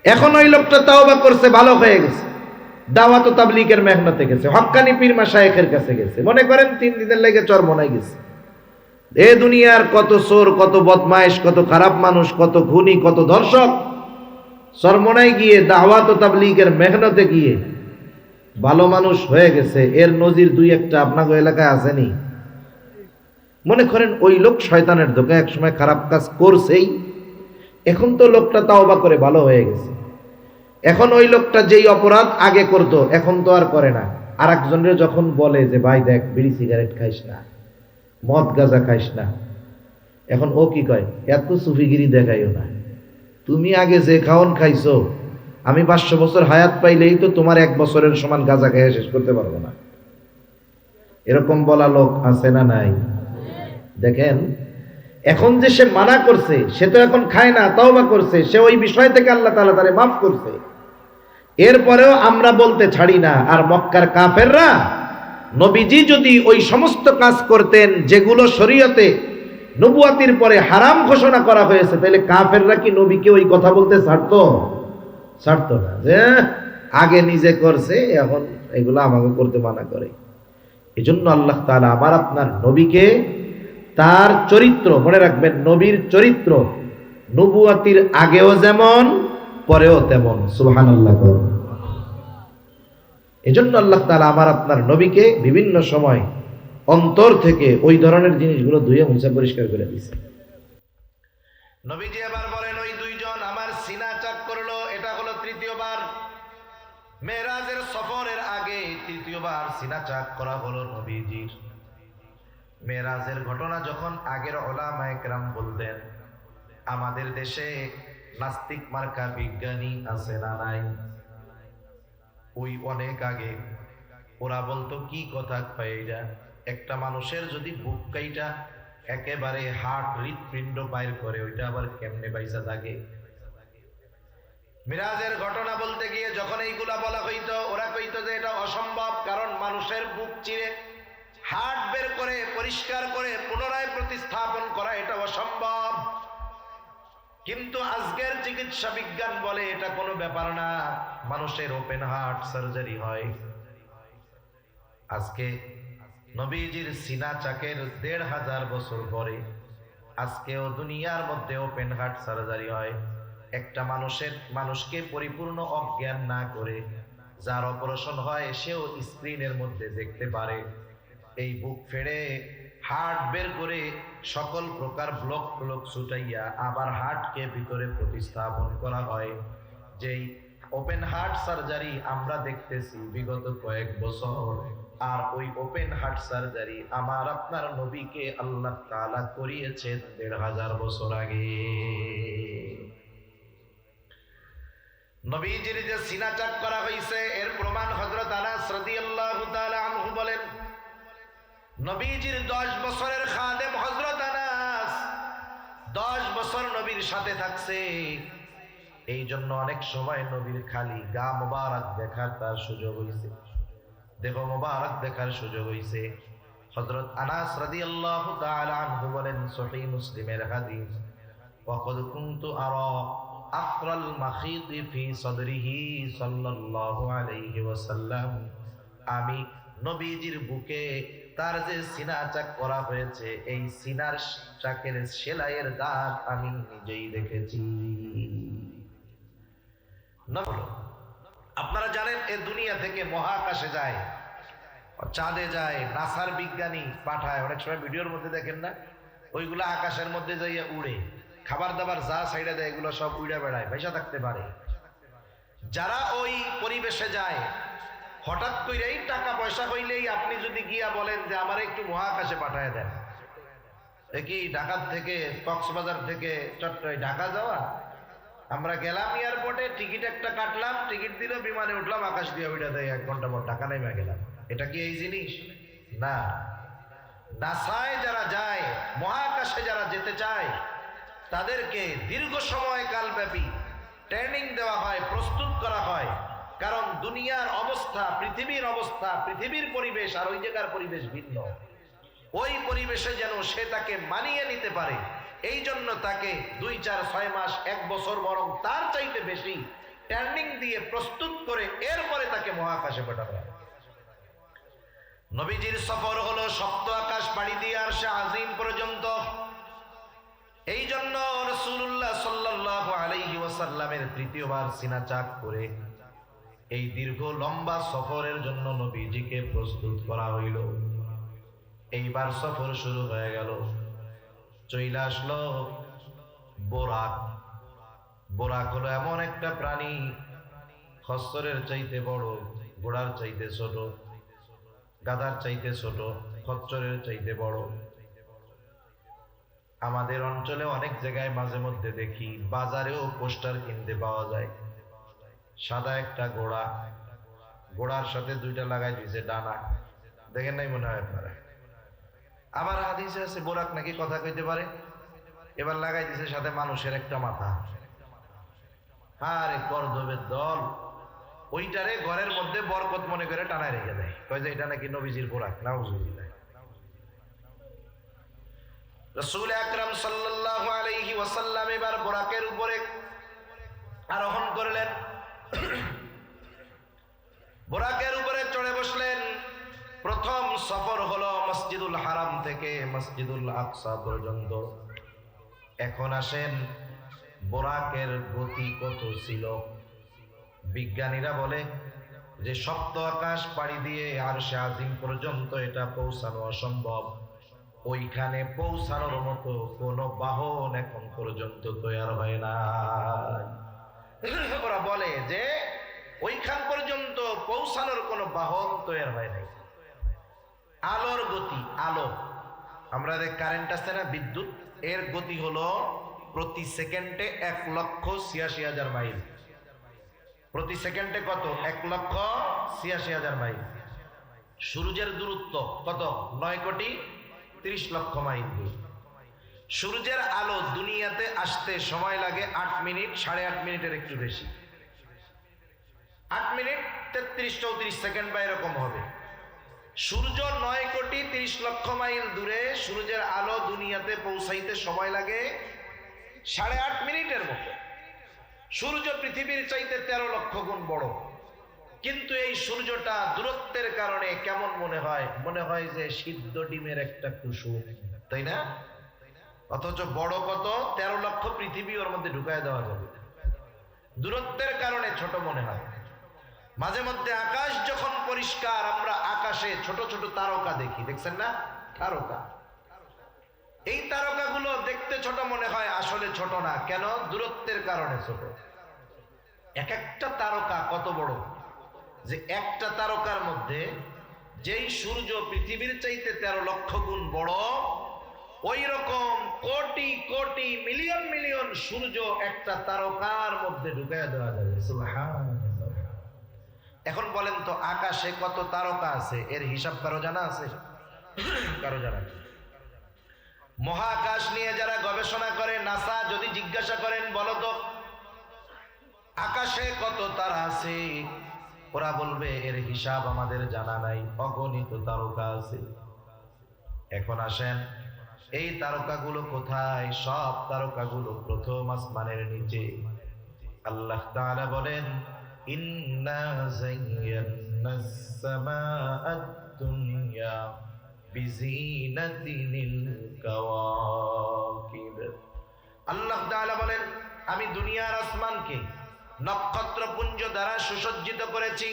এখন ওই লোকটা তাওবা করছে, ভালো হয়ে গেছে, দাওয়াত ও তাবলীগের মেহনতে গেছে, হক্কানি পীর মাশায়েখের কাছে গেছে, মনে করেন 3 দিনের লেগে চরমনায় গেছে। এ দুনিয়ার কত চোর, কত বদমাইশ, কত খারাপ মানুষ, কত খুনি, কত ধর্ষক চরমনায় গিয়ে দাওয়াত ও তাবলীগের মেহনতে গিয়ে ভালো মানুষ হয়ে গেছে। এর নজির 2-1টা আপনাদের এলাকায় আসেনি? মনে করেন ওই লোক শয়তানের ধোঁকা একসময় খারাপ কাজ করছেই, এখন তো লোকটা তাওবা করে ভালো হয়ে গেছে। এখন ওই লোকটা যেই অপরাধ আগে করত এখন তো আর করে না। আর একজনের যখন বলে যে ভাই দেখ, বিড়ি সিগারেট খাইস না, মদ গাঁজা খাইস না, এখন ও কি কয়, এত সুফিগিরি দেখাইও না, তুমি আগে যে খাওন খাইছো, আমি 500 বছর হায়াত পাইলেই তো তোমার 1 বছরের সমান গাঁজা খেয়ে শেষ করতে পারবো না। এরকম বলা লোক আছে না নাই? দেখেন, এখন যে সে মানা করছে, সে তো এখন খায় না, তাওবা করছে, সে ওই বিষয় থেকে আল্লাহ তাআলা তারে মাফ করছে। এরপরেও আমরা বলতে ছাড়ি না। আর মক্কার কাফেররা নবীজি যদি ওই সমস্ত কাজ করতেন যেগুলো শরীয়তে নবুয়াতির পরে হারাম ঘোষণা করা হয়েছে, তাহলে কাফেররা কি নবীকে ওই কথা বলতে ছাড়তো না যে আগে নিজে করছে এখন এগুলো আমাকে করতে মানা করে। এজন্য আল্লাহ তাআলা আবার আপনার নবীকে তার চরিত্র, মনে রাখবেন নবীর চরিত্র নবুয়াতির আগেও যেমন পরেও তেমন, সুবহানাল্লাহ। এজন্য আল্লাহ তাআলা আমার আপনার নবীকে বিভিন্ন সময় অন্তর থেকে ওই ধরনের জিনিসগুলো ধুয়ে মুছে পরিষ্কার করে দিয়েছে। নবীজি আবার বলেন, ওই দুইজন আমার সিনা চাক করলো, এটা হলো তৃতীয়বার। মেরাজের সফরের আগে তৃতীয়বার সিনা চাক করা হলো নবীজির। মেরাজের ঘটনা যখন আগের উলামায়ে কেরাম বলতেন, আমাদের দেশে নাস্তিক মার্কা বিজ্ঞানী আছে না নাই? ওই অনেক আগে ওরা বলতো কি কথা কয়টা, একটা মানুষের যদি বুক কাইটা একেবারে হার্ট হৃৎপিণ্ড বাইর করে, ওইটা আবার কেমনে বাইসা থাকে? মিরাজের ঘটনা বলতে গিয়ে যখন এইগুলা বলা হইতো, ওরা কইতো যে এটা অসম্ভব, কারণ মানুষের বুক চিরে হার্ট বের করে পরিষ্কার করে পুনরায় প্রতিস্থাপন করা এটা অসম্ভব। কিন্তু আজকের চিকিৎসা বিজ্ঞান বলে এটা কোনো ব্যাপার না, মানুষের ওপেন হার্ট সার্জারি হয়। আজকে নবীজির সিনা চাকের ১৫০০ বছর পরে আজকেও দুনিয়ার মধ্যে ওপেন হার্ট সার্জারি হয়। একটা মানুষকে পরিপূর্ণ অজ্ঞান না করে যার অপারেশন হয় সেও স্ক্রিনের মধ্যে দেখতে পারে। এই বুক ফেড়ে হার্ট বের করে সকল প্রকার ব্লক ছুটাইয়া আবার হার্টকে ভিতরে প্রতিস্থাপন করা হয়। যেই ওপেন হার্ট সার্জারি আমরা দেখতেছি বিগত কয়েক বছর, আর ওই ওপেন হার্ট সার্জারি আমার আপনার নবীকে আল্লাহ তাআলা করিয়েছেন ১৫০০ বছর আগে। নবীজির যে সিনা চাক করা হয়েছে এর প্রমাণ হযরত আনাস রাদিয়াল্লাহু তাআলা আনহু বলেন, নবীজির ১০ বছরের খাদেম হযরত আনাস ১০ বছর নবীর সাথে থাকছে। এই জন্য অনেক সময় নবীর খালি গা মোবারক দেখার তার সুযোগ হয়েছে, দেহ মোবারক দেখার সুযোগ হয়েছে। হযরত আনাস রাদিয়াল্লাহু তাআলা আনহু বলেন, সহিহ মুসলিমের হাদিস, ওয়াকাদ কুনতু আরা আকরাল মাখিদ ফি সাদরিহি সাল্লাল্লাহু আলাইহি ওয়াসাল্লাম, আমি নবীজির বুকে তার যে সিনা চাক করা হয়েছে এই সিনার চাকের সেলাইয়ের দাগ আমি নিজেই দেখেছি। আপনারা জানেন এ দুনিয়া থেকে মহাকাশে যায়, চাঁদে যায়, নাসার বিজ্ঞানী পাঠায়, অনেক সময় ভিডিওর মধ্যে দেখেন না, ওইগুলো আকাশের মধ্যে যাইয়া উড়ে, খাবার দাবার যা সাইডে দেয় এগুলো সব উড়ে বেড়ায়, পয়সা থাকতে পারে। যারা ওই পরিবেশে যায় হঠাৎ করেই টাকা পয়সা হইলেই আপনি যদি গিয়া বলেন যে আমার একটু মহাকাশে পাঠায় দেন, কি ঢাকা থেকে কক্সবাজার থেকে চট্টগ্রাম ঢাকা যাওয়া, আমরা গেলাম এয়ারপোর্টে, টিকিট একটা কাটলাম, টিকিট দিল, বিমানে উঠলাম, আকাশ দিয়ে উড়ে দেয় ১ ঘন্টা পর ঢাকা নেমে গেলাম। এটা কি এই জিনিস? না। নাসায় যারা যায়, মহাকাশে যারা যেতে চায়, তাদেরকে দীর্ঘ সময় কালব্যাপী ট্রেনিং দেওয়া হয়, প্রস্তুত করা হয়। কারণ দুনিয়ার অবস্থা, পৃথিবীর অবস্থা, পৃথিবীর পরিবেশ আর ওই জায়গার পরিবেশ ভিন্ন। ওই পরিবেশে যেন সে তাকে মানিয়ে নিতে পারে, এই জন্য তাকে ২, ৪, ৬ মাস, ১ বছর, বরং তার চাইতে বেশি ট্রেনিং দিয়ে প্রস্তুত করে এরপরে তাকে মহাকাশে পাঠানো হয়। নবীজির সফর হলো সপ্ত আকাশ পাড়ি দিয়ে আরশে আজিম পর্যন্ত। এই জন্য রাসূলুল্লাহ সাল্লাল্লাহু আলাইহি ওয়াসাল্লামের তৃতীয়বার সিনা চাক করে এই দীর্ঘ লম্বা সফরের জন্য নবীজিকে প্রস্তুত করা হইল। এইবার সফর শুরু হয়ে গেল, চইলা আসলো বোরাক। বোরাক হলো এমন একটা প্রাণী, খচ্চরের চাইতে বড়, ঘোড়ার চাইতে ছোট, গাধার চাইতে ছোট, খচ্চরের চাইতে বড়। আমাদের অঞ্চলে অনেক জায়গায় মাঝে মধ্যে দেখি, বাজারেও পোস্টার কিনতে পাওয়া যায়, সাদা একটা ঘোড়া, ঘোড়ার সাথে 2টা লাগাই দিয়েছে ডানা, দেখেন নাই মনে হয় আপনারা? আবার হাদিসে আছে বোরাক নাকি কথা কইতে পারে, এবার লাগাই দিয়েছে সাথে মানুষের একটা মাথা। আরে গর্দবের দল, ওইটারে ঘরের মধ্যে বরকত মনে করে টানায় রেখে দেয়, কয় যে এটা নাকি নবীজির বোরাক। নাউজুবিল্লাহ। রাসূল আকরাম সাল্লাল্লাহু আলাইহি ওয়াসাল্লাম এবার বোরাকের উপরে আরোহণ করলেন, বোরাকের উপরে চড়ে বসলেন। প্রথম সফর হলো মসজিদুল হারাম থেকে মসজিদুল আকসা পর্যন্ত। এখন আসেন বোরাকের গতি কত ছিল। বিজ্ঞানীরা বলে যে সপ্ত আকাশ পাড়ি দিয়ে আরশে আজিম পর্যন্ত এটা পৌঁছানো অসম্ভব। ওইখানে পৌঁছানোর মতো কোনো বাহন এখন পর্যন্ত তৈরি হয় না। ওরা বলে যে ওইখান পর্যন্ত পৌঁছানোর কোনো বাহন তৈরি হয় নাই। আলোর গতি, আলো, আমরা যে কারেন্ট আছে না, বিদ্যুৎ, এর গতি হলো প্রতি সেকেন্ডে 1,86,000 মাইল। প্রতি সেকেন্ডে কত? 1,86,000 মাইল। সূর্যের দূরত্ব কত? 9,30,00,000 মাইল। সূর্যের আলো দুনিয়াতে আসতে সময় লাগে 8 মিনিট, 8.5 মিনিটের একটু বেশি। 8 মিনিট 33-34 সেকেন্ড বা এরকম হবে। সূর্য 9,30,00,000 মাইল দূরে, সূর্যের আলো দুনিয়াতে পৌঁছাইতে সময় লাগে 8.5 মিনিটের মতো। সূর্য পৃথিবীর চাইতে 13 লক্ষ গুণ বড়, কিন্তু এই সূর্যটা দূরত্বের কারণে কেমন মনে হয়? মনে হয় যে সিদ্ধ ডিমের একটা কুসুম, তাই না? অথচ বড় কত? 13 লক্ষ পৃথিবী ওর মধ্যে ঢুকায় দেওয়া যাবে। দূরত্বের কারণে ছোট মনে হয়। মাঝে মধ্যে আকাশ যখন পরিষ্কার, আমরা আকাশে ছোট ছোট তারকা দেখি, দেখছেন না? তারকা, এই তারকাগুলো দেখতে ছোট মনে হয়, আসলে ছোট না। কেন? দূরত্বের কারণে ছোট। এক একটা তারকা কত বড়, যে একটা তারকার মধ্যে যেই সূর্য পৃথিবীর চাইতে 13 লক্ষ গুণ বড়, ওই রকম কোটি কোটি মিলিয়ন মিলিয়ন সূর্য একটা তারকার মধ্যে ঢুকাইয়া দেওয়া যাবে। সুবহানাল্লাহ। এখন বলেন তো, আকাশে কত তারকা আছে এর হিসাব কারো জানা আছে? কারো জানা নেই। মহাকাশ নিয়ে যারা গবেষণা করে, নাসা যদি জিজ্ঞাসা করেন বলো তো আকাশে কত তারা আছে, ওরা বলবে এর হিসাব আমাদের জানা নাই, অগণিত তারকা আছে। এখন আসেন, এই তারকাগুলো কোথায়? সব তারকাগুলো প্রথম আসমানের নিচে। আল্লাহ তাআলা বলেন, ইন্না যায়্যানাস সামাআদ দুনিয়া বিজিনাতিল কাওয়াকিব। আল্লাহ তাআলা বলেন, আমি দুনিয়ার আসমানকে নক্ষত্রপুঞ্জ দ্বারা সুসজ্জিত করেছি।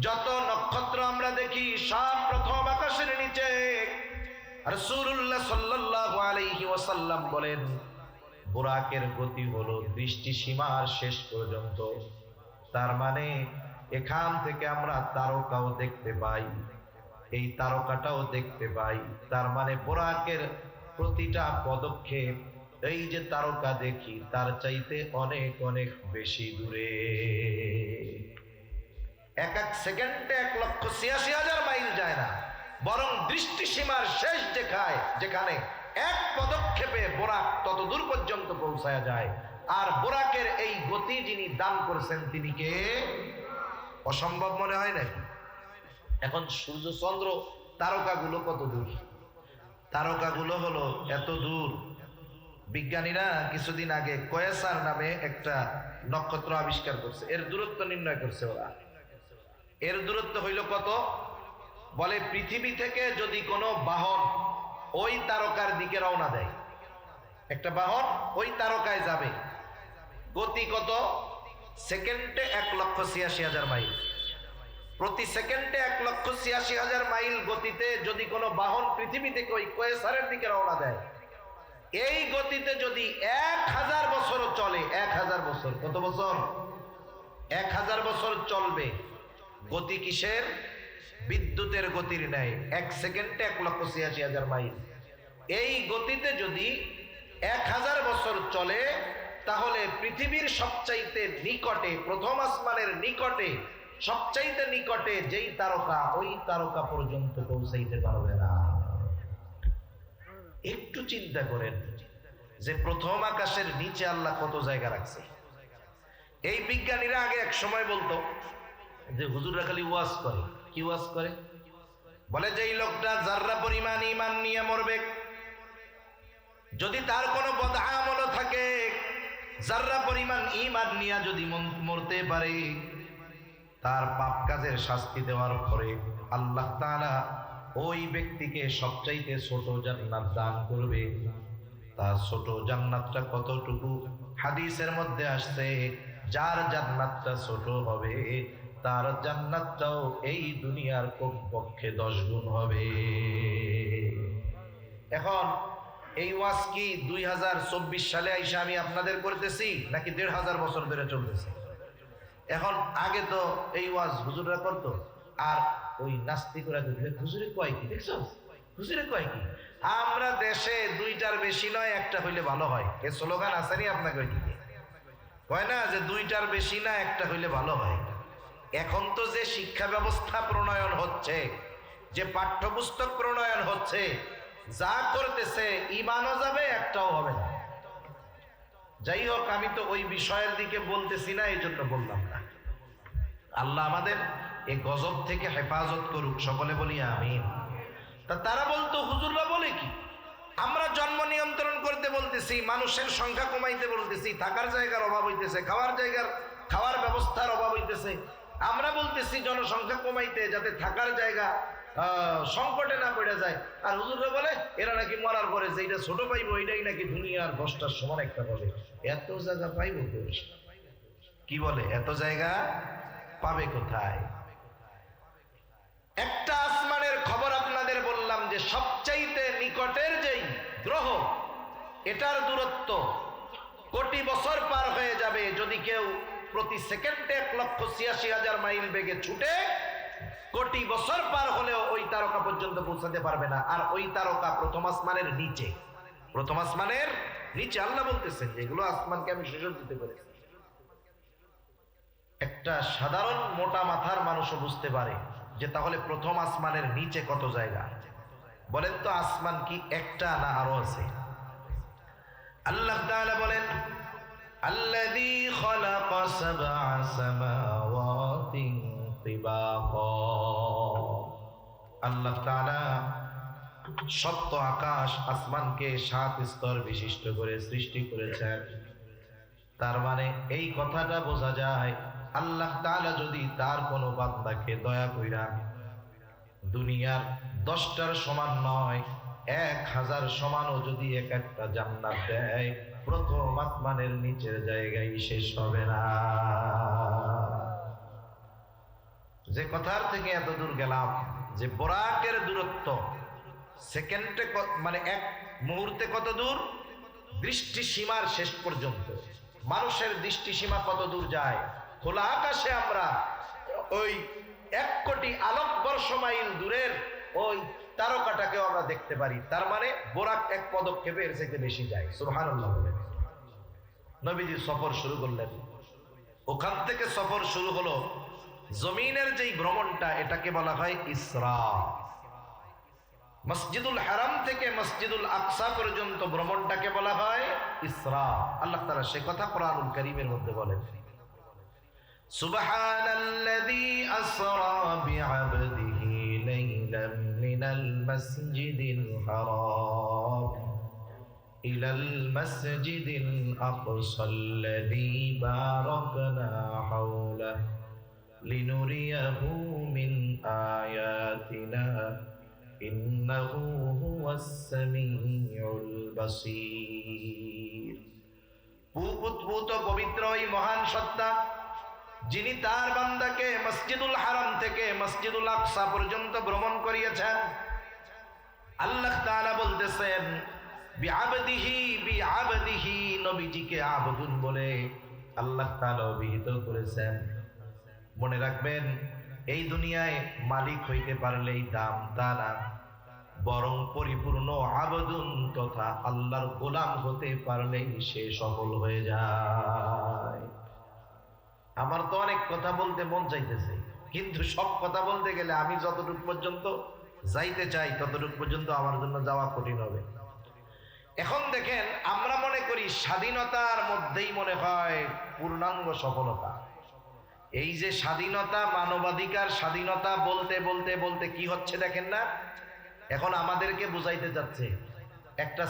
যত নক্ষত্র আমরা দেখি সব প্রথম আকাশের নিচে। রাসূলুল্লাহ সাল্লাল্লাহু আলাইহি ওয়াসাল্লাম বলেন, বুরাকের গতি হলো দৃষ্টি সীমার শেষ পর্যন্ত। তার মানে এখান থেকে আমরা তারকাও দেখতে পাই, এই তারকাটাও দেখতে পাই। তার মানে বুরাকের প্রতিটা পদক্ষেপ, এই যে তারকা দেখি তার চাইতে অনেক অনেক বেশি দূরে। এক এক সেকেন্ডে 1,86,000 মাইল যায় না, বরং দৃষ্টি সীমার শেষ যেখানে এক পদক্ষেপে বোরাক তত দূর পর্যন্ত পৌঁছায়া যায়। আর বোরাকের এই গতি যিনি দান করছেন তিনি কে? অসম্ভব মনে হয় নাকি? এখন সূর্য চন্দ্র তারকাগুলো কত দূর? তারকাগুলো হলো এত দূর। বিজ্ঞানীরা কিছুদিন আগে কোয়েসার নামে একটা নক্ষত্র আবিষ্কার করছে, এর দূরত্ব নির্ণয় করছে ওরা। এর দূরত্ব হইল কত? বলে পৃথিবী থেকে যদি কোনো বাহন ওই তারকার দিকে রওনা দেয়, একটা বাহন ওই তারকায় যাবে, গতি কত? সেকেন্ডে 1,86,000 মাইল। প্রতি সেকেন্ডে 1,86,000 মাইল গতিতে যদি কোনো বাহন পৃথিবী থেকে ওই কোয়েসারের দিকে রওনা দেয়, এই গতিতে যদি 1000 বছরও চলে, 1000 বছর, কত বছর? 1000 বছর চলবে। গতি কিসের? বিদ্যুতের গতির ন্যায়। 1 সেকেন্ডে 1,86,000 মাইল। এই গতিতে যদি 1000 বছর চলে, তাহলে পৃথিবীর সবচাইতে নিকটে, প্রথম আসমানের নিকটে, সবচাইতে নিকটে যেই তারকা, ওই তারকা পর্যন্ত পৌঁছাইতে পারবে না। একটু চিন্তা করেন যে প্রথম আকাশের নিচে আল্লাহ কত জায়গা রাখছে। এই বিজ্ঞানীরা আগে এক সময় বলতো যে হুজুররা খালি ওয়াজ করে। কি ওয়াজ করে? বলে যে এই লোকটা যাররা পরিমাণ ঈমান নিয়ে মরবে, যদি তার কোনো বদআমল থাকে, যাররা পরিমাণ ঈমান নিয়ে যদি মরতে পারে, তার পাপ কাজের শাস্তি দেওয়ার পরে আল্লাহ তাআলা ওই ব্যক্তিকে সবচাইতে ছোট জান্নাত দান করবে। তার ছোট জান্নাতটা কতটুকু? হাদিসের মধ্যে আসছে, যার জান্নাতটা ছোট হবে তার জান্নাতটাও এই দুনিয়ার কমপক্ষে 10 গুণ হবে। এখন এই ওয়াজ কি 2024 সালে আইসা আমি আপনাদের করতেছি নাকি 1500 বছর ধরে চলতেছে? এখন আগে তো এই ওয়াজ হুজুররা করতো, আর ওই নাস্তিকরা দেখলে হুজুরে কয় কি, দেখছো হুজুরে কয় কি? আমরা দেশে 2টার বেশি নয়, একটা হইলে ভালো হয়, এ স্লোগান আসেনি আপনাকে? ওইদিকে কয় না যে 2টার বেশি না, একটা হইলে ভালো হয়। এখন তো যে শিক্ষা ব্যবস্থা প্রণয়ন হচ্ছে, যে পাঠ্যপুস্তক প্রণয়ন হচ্ছে, যা করতেছে ঈমানও যাবে, একটাও হবে না। যাই হোক, আমি তো ওই বিষয়ের দিকে বলতেছি না, এই জন্য বললাম না। আল্লাহ আমাদের এই গজব থেকে হেফাজত করুক, সকলে বলি আমিন। তা তারা বলতো, হুজুররা বলে কি, আমরা জন্ম নিয়ন্ত্রণ করতে বলতেছি, মানুষের সংখ্যা কমাইতে বলতেছি, থাকার জায়গার অভাব হইতেছে, খাওয়ার ব্যবস্থার অভাব হইতেছে, আমরা বলতেছি জনসংখ্যা কমাইতে, যাতে থাকার জায়গা সংকটে না পড়ে যায়। আর হুজুররা বলে এরা নাকি মরার পরে যেটা ছোট পাইবো এটাই নাকি দুনিয়ার 10টার সমান একটা পাবে। এত জায়গা পাইবো? কি বলে, এত জায়গা পাবে কোথায়? একটা আসমানের খবর আপনাদের বললাম যে সবচাইতে নিকটের যেই গ্রহ, এটার দূরত্ব কোটি বছর পার হয়ে যাবে যদি কেউ প্রতি সেকেন্ডে 1,86,000 মাইল বেগে ছুটে। কোটি বছর পার হলেও ওই তারকা পর্যন্ত পৌঁছাতে পারবে না। আর ওই তারকা প্রথম আসমানের নিচে, প্রথম আসমানের নিচে। আল্লাহ বলতেছেন এগুলো আসমানকে আমি সুসজ্জিত করেছি। একটা সাধারণ মোটা মাথার মানুষও বুঝতে পারে যে তাহলে প্রথম আসমানের নিচে কত জায়গা। বলেন তো, আসমান কি একটা না আরো আছে? আল্লাহ তাআলা বলেন, আল্লাযী খালাকা সাবআ সামাওয়াতিন তিবাকা। আল্লাহ তাআলা সপ্ত আকাশ আসমানকে 7 স্তর বিশিষ্ট করে সৃষ্টি করেছেন। তার মানে এই কথাটা বোঝা যায়, আল্লাহ তাআলা যদি তার কোনো বান্দাকে দয়া কইরা দুনিয়ার 10টার সমান নয়, 1000 সমানও যদি এক একটা জান্নাত দেয়, প্রথম আসমানের নিচের জায়গায় শেষ হবে না। যে কথার থেকে এত দূর গেলাম, যে বোরাকের দূরত্ব সেকেন্ডে, মানে এক মুহূর্তে কত দূর? দৃষ্টি সীমার শেষ পর্যন্ত। মানুষের দৃষ্টি সীমা কত দূর যায়? খোলা আকাশে আমরা ওই 1 কোটি আলোকবর্ষ মাইল দূরের ওই তারকাটাকেও আমরা দেখতে পারি। তার মানে বোরাক এক পদক্ষেপে এর থেকে বেশি যায়। সুবহানাল্লাহ বলেন। নবীজি সফর শুরু করলেন, ওখান থেকে সফর শুরু হলো। জমিনের যেই ভ্রমণটা, এটাকে বলা হয় ইসরা। মসজিদুল হারাম থেকে মসজিদুল আকসা পর্যন্ত ভ্রমণটাকে বলা হয় ইসরা। আল্লাহ তাআলা সে কথা কোরআনুল কারীমের মধ্যে বলেন, সুবহানাল্লাযী আসরা বিআবদিহি লাইলাম মিনাল মাসজিদিল হারাম ইলাল মাসজিদিল আকসাল্লাযী বারাকনা হাওলাহু লিনুরিয়াহু মিন আয়াতিনা ইন্নাহু হুয়াস সামিউল বাসীর। পুত পবিত্র ওই মহান সত্তা, যিনি তার বান্দাকে মসজিদুল হারাম থেকে মসজিদুল আকসা পর্যন্ত ভ্রমণ করিয়েছেন। আল্লাহ তাআলা বলতেছেন, বিআবদিহি, নবীজিকে আবদুন বলে আল্লাহ তাআলা অভিহিত করেছেন। মনে রাখবেন, এই দুনিয়ায় মালিক হইতে পারলেই দাম তা না, বরং পরিপূর্ণ আবদুন তথা আল্লাহর গোলাম হতে পারলেই সে সফল হয়ে যায়। আমার তো অনেক কথা বলতে মন চাইতেছে, কিন্তু সব কথা বলতে গেলে আমি যতটুকু পর্যন্ত যাইতে চাই ততটুকু পর্যন্ত আমার জন্য যাওয়া কঠিন হবে। এখন দেখেন, আমরা মনে করি স্বাধীনতার মধ্যেই মনে হয় পূর্ণাঙ্গ সফলতা। এই যে স্বাধীনতা, মানবাধিকার, স্বাধীনতা বলতে বলতে বলতে কি হচ্ছে দেখেন না? এখন আমাদেরকে বুঝাইতে যাচ্ছে একটা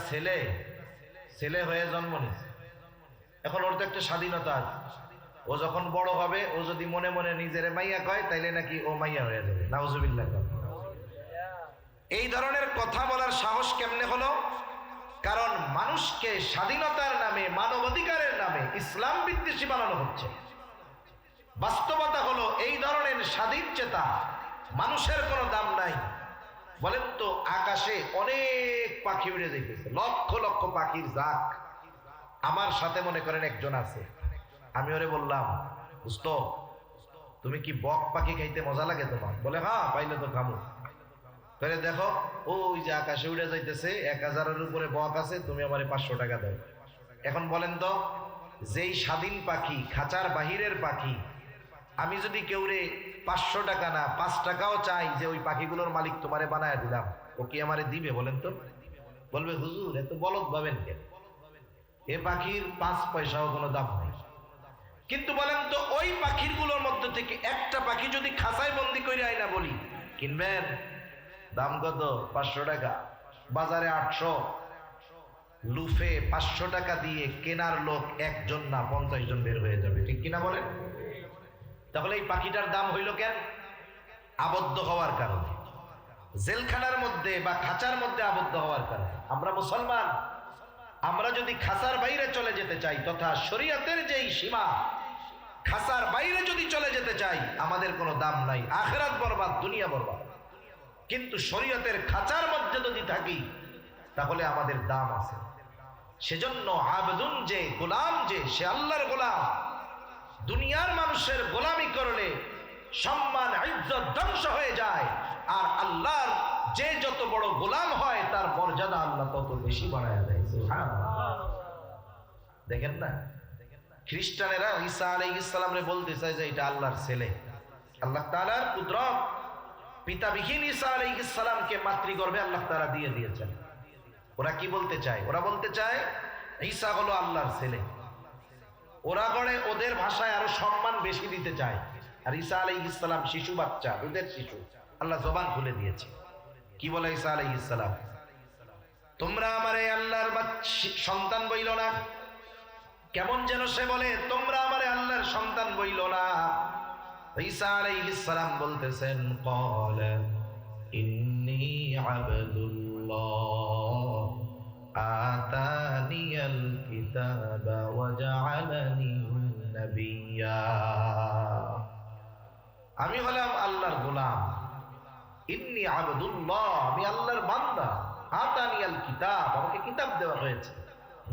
ছেলে হয়ে জন্ম নিয়েছে, এখন ওর তো একটা স্বাধীনতা আছে। ও যখন বড় হবে, ও যদি মনে মনে নিজের মাইয়া কয়, তাইলে নাকি ও মাইয়া হয়ে যাবে। নাউজুবিল্লাহ। এই ধরনের কথা বলার সাহস কেমনে হলো? কারণ মানুষকে স্বাধীনতার নামে, মানবাধিকারের নামে ইসলাম বিদ্বেষী বানানো হচ্ছে। বাস্তবতা হলো এই ধরনের স্বাধীন চেতা মানুষের কোনো দাম নাই। বলেন তো, আকাশে অনেক পাখি উড়ে যাইতেছে, লক্ষ লক্ষ পাখির জাক। আমার সাথে মনে করেন একজন আছে, আমি ওরে বললাম, দোস্ত তুমি কি বক পাখি খাইতে মজা লাগে তোমার? বলে হ্যাঁ, পাইলে তো খাবো। তাহলে দেখো, ওই যে আকাশে উড়ে যাইতেছে, 1000-এর উপরে বক আছে, তুমি আমারে 500 টাকা দাও। এখন বলেন তো, যেই স্বাধীন পাখি, খাঁচার বাহিরের পাখি, আমি যদি কেউরে 500 টাকা না 5 টাকাও চাই যে ওই পাখিগুলোর মালিক তোমারে বানায় দিলাম, ও কি আমারে দিবে বলেন তো? বলবে হুজুর এত বলদ ভাবেন কেন, এ পাখির 5 পয়সাও কোনো দাম নেই। কিন্তু বলেন তো, ওই পাখিগুলোর মধ্যে থেকে একটা পাখি যদি খাঁচায় বন্দি করে আইনা বলি কিনবেন, দাম কত? 500 টাকা। বাজারে 800, লুফে 500 টাকা দিয়ে কেনার লোক একজন না 50 জন বের হয়ে যাবে, ঠিক কিনা বলেন? তাহলে এই পাখিটার দাম হইল কেন? আবদ্ধ হওয়ার কারণে, জেলখানার মধ্যে বা খাঁচার মধ্যে আবদ্ধ হওয়ার কারণে। আমরা মুসলমান, আমরা যদি খাঁচার বাইরে চলে যেতে চাই, তথা শরীয়তের যেই সীমা, খাঁচার বাইরে যদি চলে যেতে চাই, আমাদের কোনো দাম নাই। আখিরাত বরবাদ, দুনিয়া বরবাদ। কিন্তু শরীয়তের খাঁচার মধ্যে যদি থাকি, তাহলে আমাদের দাম আছে। সেজন্য আবদুন, যে গোলাম, যে সে আল্লাহর গোলাম। দুনিয়ার মানুষের গোলামি করলে সম্মান, ইজ্জত ধ্বংস হয়ে যায়। আর আল্লাহর যে যত বড় গোলাম হয়, তার মর্যাদা আল্লাহ তত বেশি বাড়ায় দেয়। দেখেন না, খ্রিস্টানেরা ঈসা আলাইহিস সালামরে বলতে চায় যে এটা আল্লাহর ছেলে। আল্লাহ তাআলার কুদরত, পিতাবিহীন ঈসা আলাইহিস সালামকে মাতৃগর্ভে আল্লাহ তাআলা দিয়ে দিয়েছেন। ওরা কি বলতে চায়? ওরা বলতে চায় ঈসা হলো আল্লাহর ছেলে। ওরা গড়ে ওদের ভাষায় আরো সম্মান বেশি দিতে চায়। আর ঈসা আলাইহিস সালাম শিশু বাচ্চা, দুধের শিশু। আল্লাহ জবান খুলে দিয়েছে। কি বলে ঈসা আলাইহিস সালাম? তোমরা আমারে আল্লাহর সন্তান বইল না। কেমন যেন সে বলে, তোমরা আমারে আল্লাহর সন্তান বইল না। ঈসা আলাইহিস সালাম বলতেছেন, ক্বালা ইন্নী আবদুল্লাহ আতানিয়াল কিতাবা ওয়া জাআলানি নাবিয়্যা। আমি হলাম আল্লাহর গোলাম। ইন্নী আবদুল্লাহ, আমি আল্লাহর বান্দা। আতানিয়াল কিতাব, আমাকে কিতাব দেওয়া হয়েছে,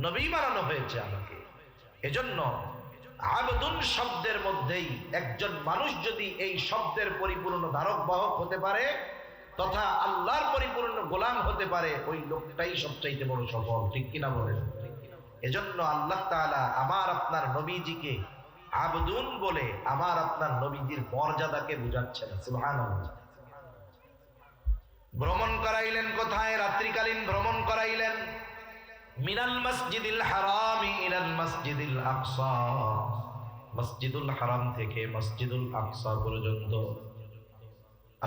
নবী বানানো হয়েছে আমাকে। এজন্য আবদুন শব্দের মধ্যেই একজন মানুষ যদি এই শব্দের পরিপূর্ণ ধারক বাহক হতে পারে, তথা আল্লাহর পরিপূর্ণ গোলাম হতে পারে, ওই লোকটাই সবচাইতে বড় সফল, ঠিক কিনা বলেন? এজন্য আল্লাহ তাআলা আমার আপনার নবীজিকে আবদুন বলে আমার আপনার নবীজির মর্যাদাকে বুঝাচ্ছেন। সুবহানাল্লাহ। ভ্রমণ করাইলেন কোথায়? রাত্রিকালীন ভ্রমণ করাইলেন। মিনাল মসজিদিল হারামি ইলাল মসজিদিল আকসা, মসজিদুল হারাম থেকে মসজিদুল আকসা পর্যন্ত।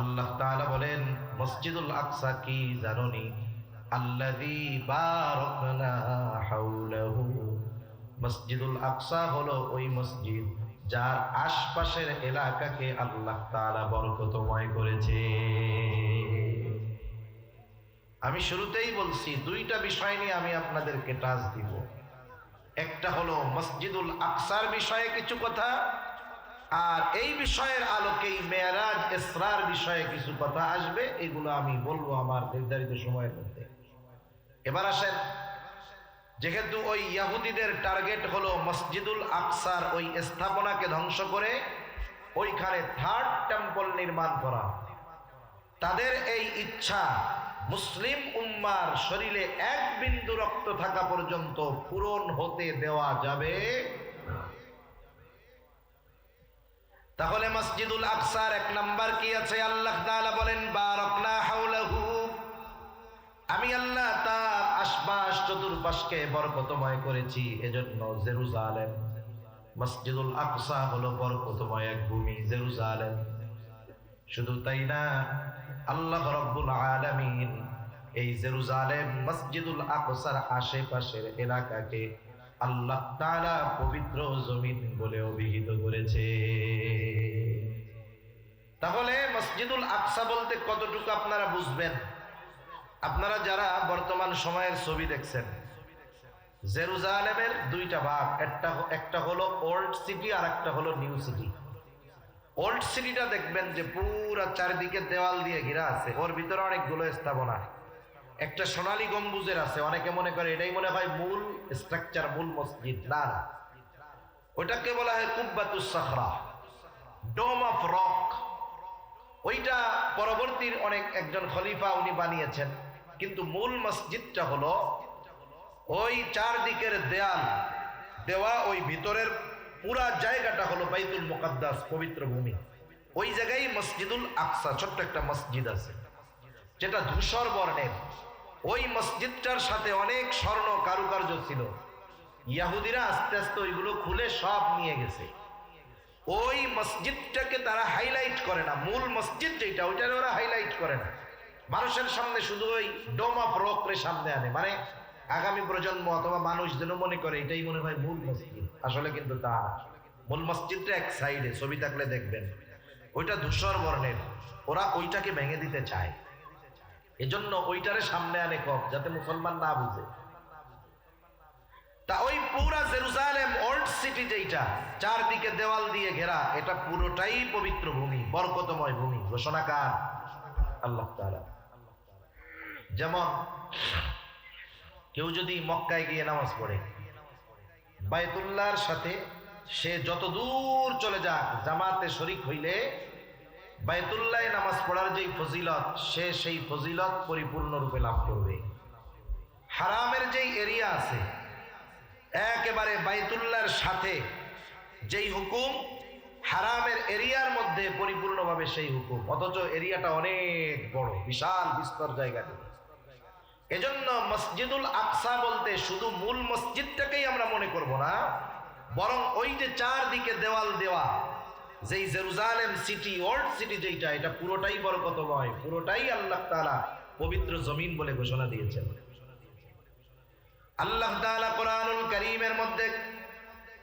আল্লাহ তাআলা বলেন, মসজিদুল আকসা কি জানোনি? আল্লাযী বারাকনা হাওলাহু। মসজিদুল আকসা হলো ওই মসজিদ যার আশপাশের এলাকাকে আল্লাহ তাআলা বরকতময় করেছে। আমি শুরুতেই বলছি, দুইটা বিষয় নিয়ে আমি আপনাদেরকে টাচ দিব। একটা হলো মসজিদুল আকসার বিষয়ে কিছু কথা, আর এই বিষয়ের আলোকেই মেরাজ ইসরার বিষয়ে কিছু কথা আসবে। এগুলো আমি বলবো আমার নির্ধারিত সময়ের মধ্যে। এবার আসেন, যেহেতু ওই ইহুদিদের টার্গেট হলো মসজিদুল আকসার ওই স্থাপনাকে ধ্বংস করে ওইখানে থার্ড টেম্পল নির্মাণ করা, তাদের এই ইচ্ছা মুসলিম উম্মার শরীরে এক বিন্দু রক্ত থাকা পর্যন্ত পূরণ হতে দেওয়া যাবে না। তাহলে মসজিদুল আকসার এক নাম্বার কি আছে? আল্লাহ তাআলা বলেন, বারাকনা হাওলাহু, আমি আল্লাহ তার আশপাশ চতুর্পাশকে বরকতময় করেছি। এজন্য জেরুজালেম, মসজিদুল আকসা হলো বরকতময় এক ভূমি, জেরুজালেম। শুধু তাই না, আল্লাহ রাব্বুল আলামিন এই জেরুজালেম মসজিদুল আকসার আশেপাশের এলাকাকে আল্লাহ তাআলা পবিত্র জমিন বলে অভিহিত করেছে। তাহলে মসজিদুল আকসা বলতে কতটুকু আপনারা বুঝবেন? আপনারা যারা বর্তমান সময়ের ছবি দেখছেন, জেরুজালেমের দুইটা ভাগ, একটা হলো ওল্ড সিটি আর একটা হলো নিউ সিটি। ওল্ড সিটিটা দেখবেন যে পুরা চারিদিকে দেওয়াল দিয়ে ঘেরা আছে, ওর ভিতরে অনেকগুলো স্থাপনা, একটা সোনালী গম্বুজের আছে। অনেকে মনে করে এটাই মনে হয় মূল স্ট্রাকচার, মূল মসজিদ। না, ওটাকে বলা হয় কুব্বাতুস সাখরা, ডোম অফ রক। ওইটা পরবর্তীর একজন খলিফা উনি বানিয়েছেন, কিন্তু মূল মসজিদটা হলো ওই চারদিকের দেয়াল দেওয়া, ওই ভিতরের পুরা জায়গাটা হলো বাইতুল মুকাদ্দাস, পবিত্র ভূমি। ওই জায়গায় মসজিদুল আকসা, ছোট্ট একটা মসজিদ আছে যেটা ধূসর বর্ণের। ওই মসজিদটার সাথে অনেক স্বর্ণ কারুকার্য ছিল। ইহুদিরা আস্তে আস্তে ওইগুলো খুলে সব নিয়ে গেছে। ওই মসজিদটাকে তারা হাইলাইট করে না, মূল মসজিদ যেটা ওইটা ওরা হাইলাইট করে না, মানুষের সামনে শুধু ওই ডোম অফ রকরে সামনে আনে, মানে আগামী প্রজন্ম অথবা মানুষ যেন মনে করে এটাই মনে হয় মূল মসজিদ। আসলে কিন্তু তা মূল মসজিদটা এক সাইডে, ছবি থাকলে দেখবেন ওইটা ধূসর বর্ণের। ওরা ওইটাকে ভেঙে দিতে চায়, এজন্য ওইটারে সামনে আনে কম, যাতে মুসলমান না বুঝে। তা ওই পুরা জেরুজালেম ওল্ড সিটি যেটা চারদিকে দেওয়াল দিয়ে ঘেরা, এটা পুরোটাই পবিত্র ভূমি, বরকতময় ভূমি। ঘোষণাকার আল্লাহ তাআলা। যেমন কেউ যদি মক্কায় গিয়ে নামাজ পড়ে, বায়তুল্লাহর সাথে সে যত দূর চলে যাক, জামাতে শরীক হইলে বায়তুল্লাহে নামাজ পড়ার যেই ফজিলত, সে সেই ফজিলত পরিপূর্ণরূপে লাভ করবে। হারামের যেই এরিয়া আছে, একেবারে বাইতুল্লাহর সাথে যেই হুকুম, হারামের এরিয়ার মধ্যে পরিপূর্ণভাবে সেই হুকুম, অথচ এরিয়াটা অনেক বড়, বিশাল বিস্তর জায়গাতে। এজন্য মসজিদুল আকসা বলতে শুধু মূল মসজিদটাকেই আমরা মনে করব না, বরং ওই যে চারদিকে দেওয়াল দেওয়া যেই জেরুজালেম সিটি, ওল্ড সিটি যেটা, এটা পুরোটাই বরকতময়, পুরোটাই আল্লাহ তাআলা পবিত্র জমিন বলে ঘোষণা দিয়েছেন। আল্লাহ তাআলা কোরআনুল কারীমের মধ্যে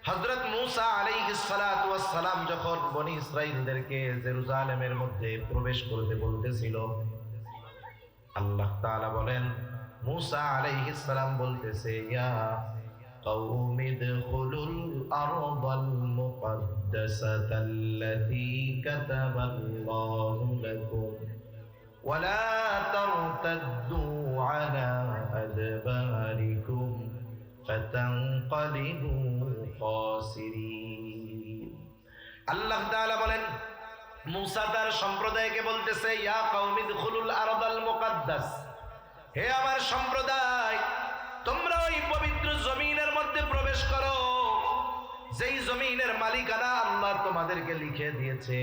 হযরত মূসা আলাইহিস সালাতু ওয়াস সালাম যখন বনি ইসরাঈলদেরকে জেরুজালেমের মধ্যে প্রবেশ করতে বলতেছিল, আল্লাহ তাআলা বলেন, মূসা আলাইহিস সালাম বলতেছে, ইয়া কওমি ইদখুলুল আরদাল মুকদ্দাসাতাল্লাতী কাতাবাল্লাহু লাকুম ওয়ালা তারতাদ্দু আলা আদবারিকুম ফাতানকালিবু খাসিরিন। আল্লাহ তাআলা বলেন, মূসা তার সম্প্রদায়কে বলতেছে, ইয়া কওমি ইদখুলুল আরদাল মুকদ্দাস, হে আমার সম্প্রদায়, তোমরা ওই পবিত্র জমিনের মধ্যে প্রবেশ করো, যেই জমিনের মালিকানা আল্লাহ তোমাদেরকে লিখে দিয়েছে।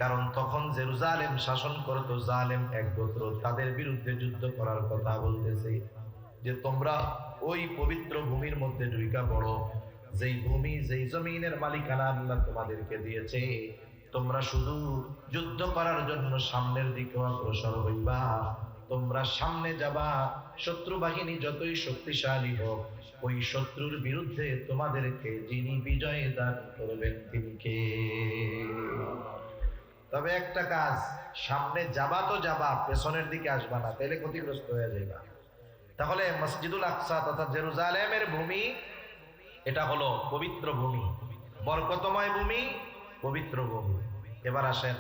কারণ তখন জেরুজালেম শাসন করতো জালেম এক গোত্র, তাদের বিরুদ্ধে যুদ্ধ করার কথা বলতেছে যে তোমরা ওই পবিত্র ভূমির মধ্যে ঢুইকা পড়ো, যেই ভূমি, যেই জমিনের মালিকানা আল্লাহ তোমাদেরকে দিয়েছে। তোমরা শুধু যুদ্ধ করার জন্য সামনের দিকে অগ্রসর হইবা, তোমরা সামনে যাবা, শত্রু বাহিনী যতই শক্তিশালী হোক, ওই শত্রুর বিরুদ্ধে তোমাদেরকে যিনি বিজয় দান করবেন তিনি কে? তবে একটা কাজ, সামনে যাবা তো যাবা, পেছনের দিকে আসবা না, তাহলে ক্ষতিগ্রস্ত হয়ে যাবে। তাহলে মসজিদুল আকসা তথা জেরুজালেমের ভূমি, এটা হলো পবিত্র ভূমি, বরকতময় ভূমি, পবিত্র ভূমি। এবার আসেন,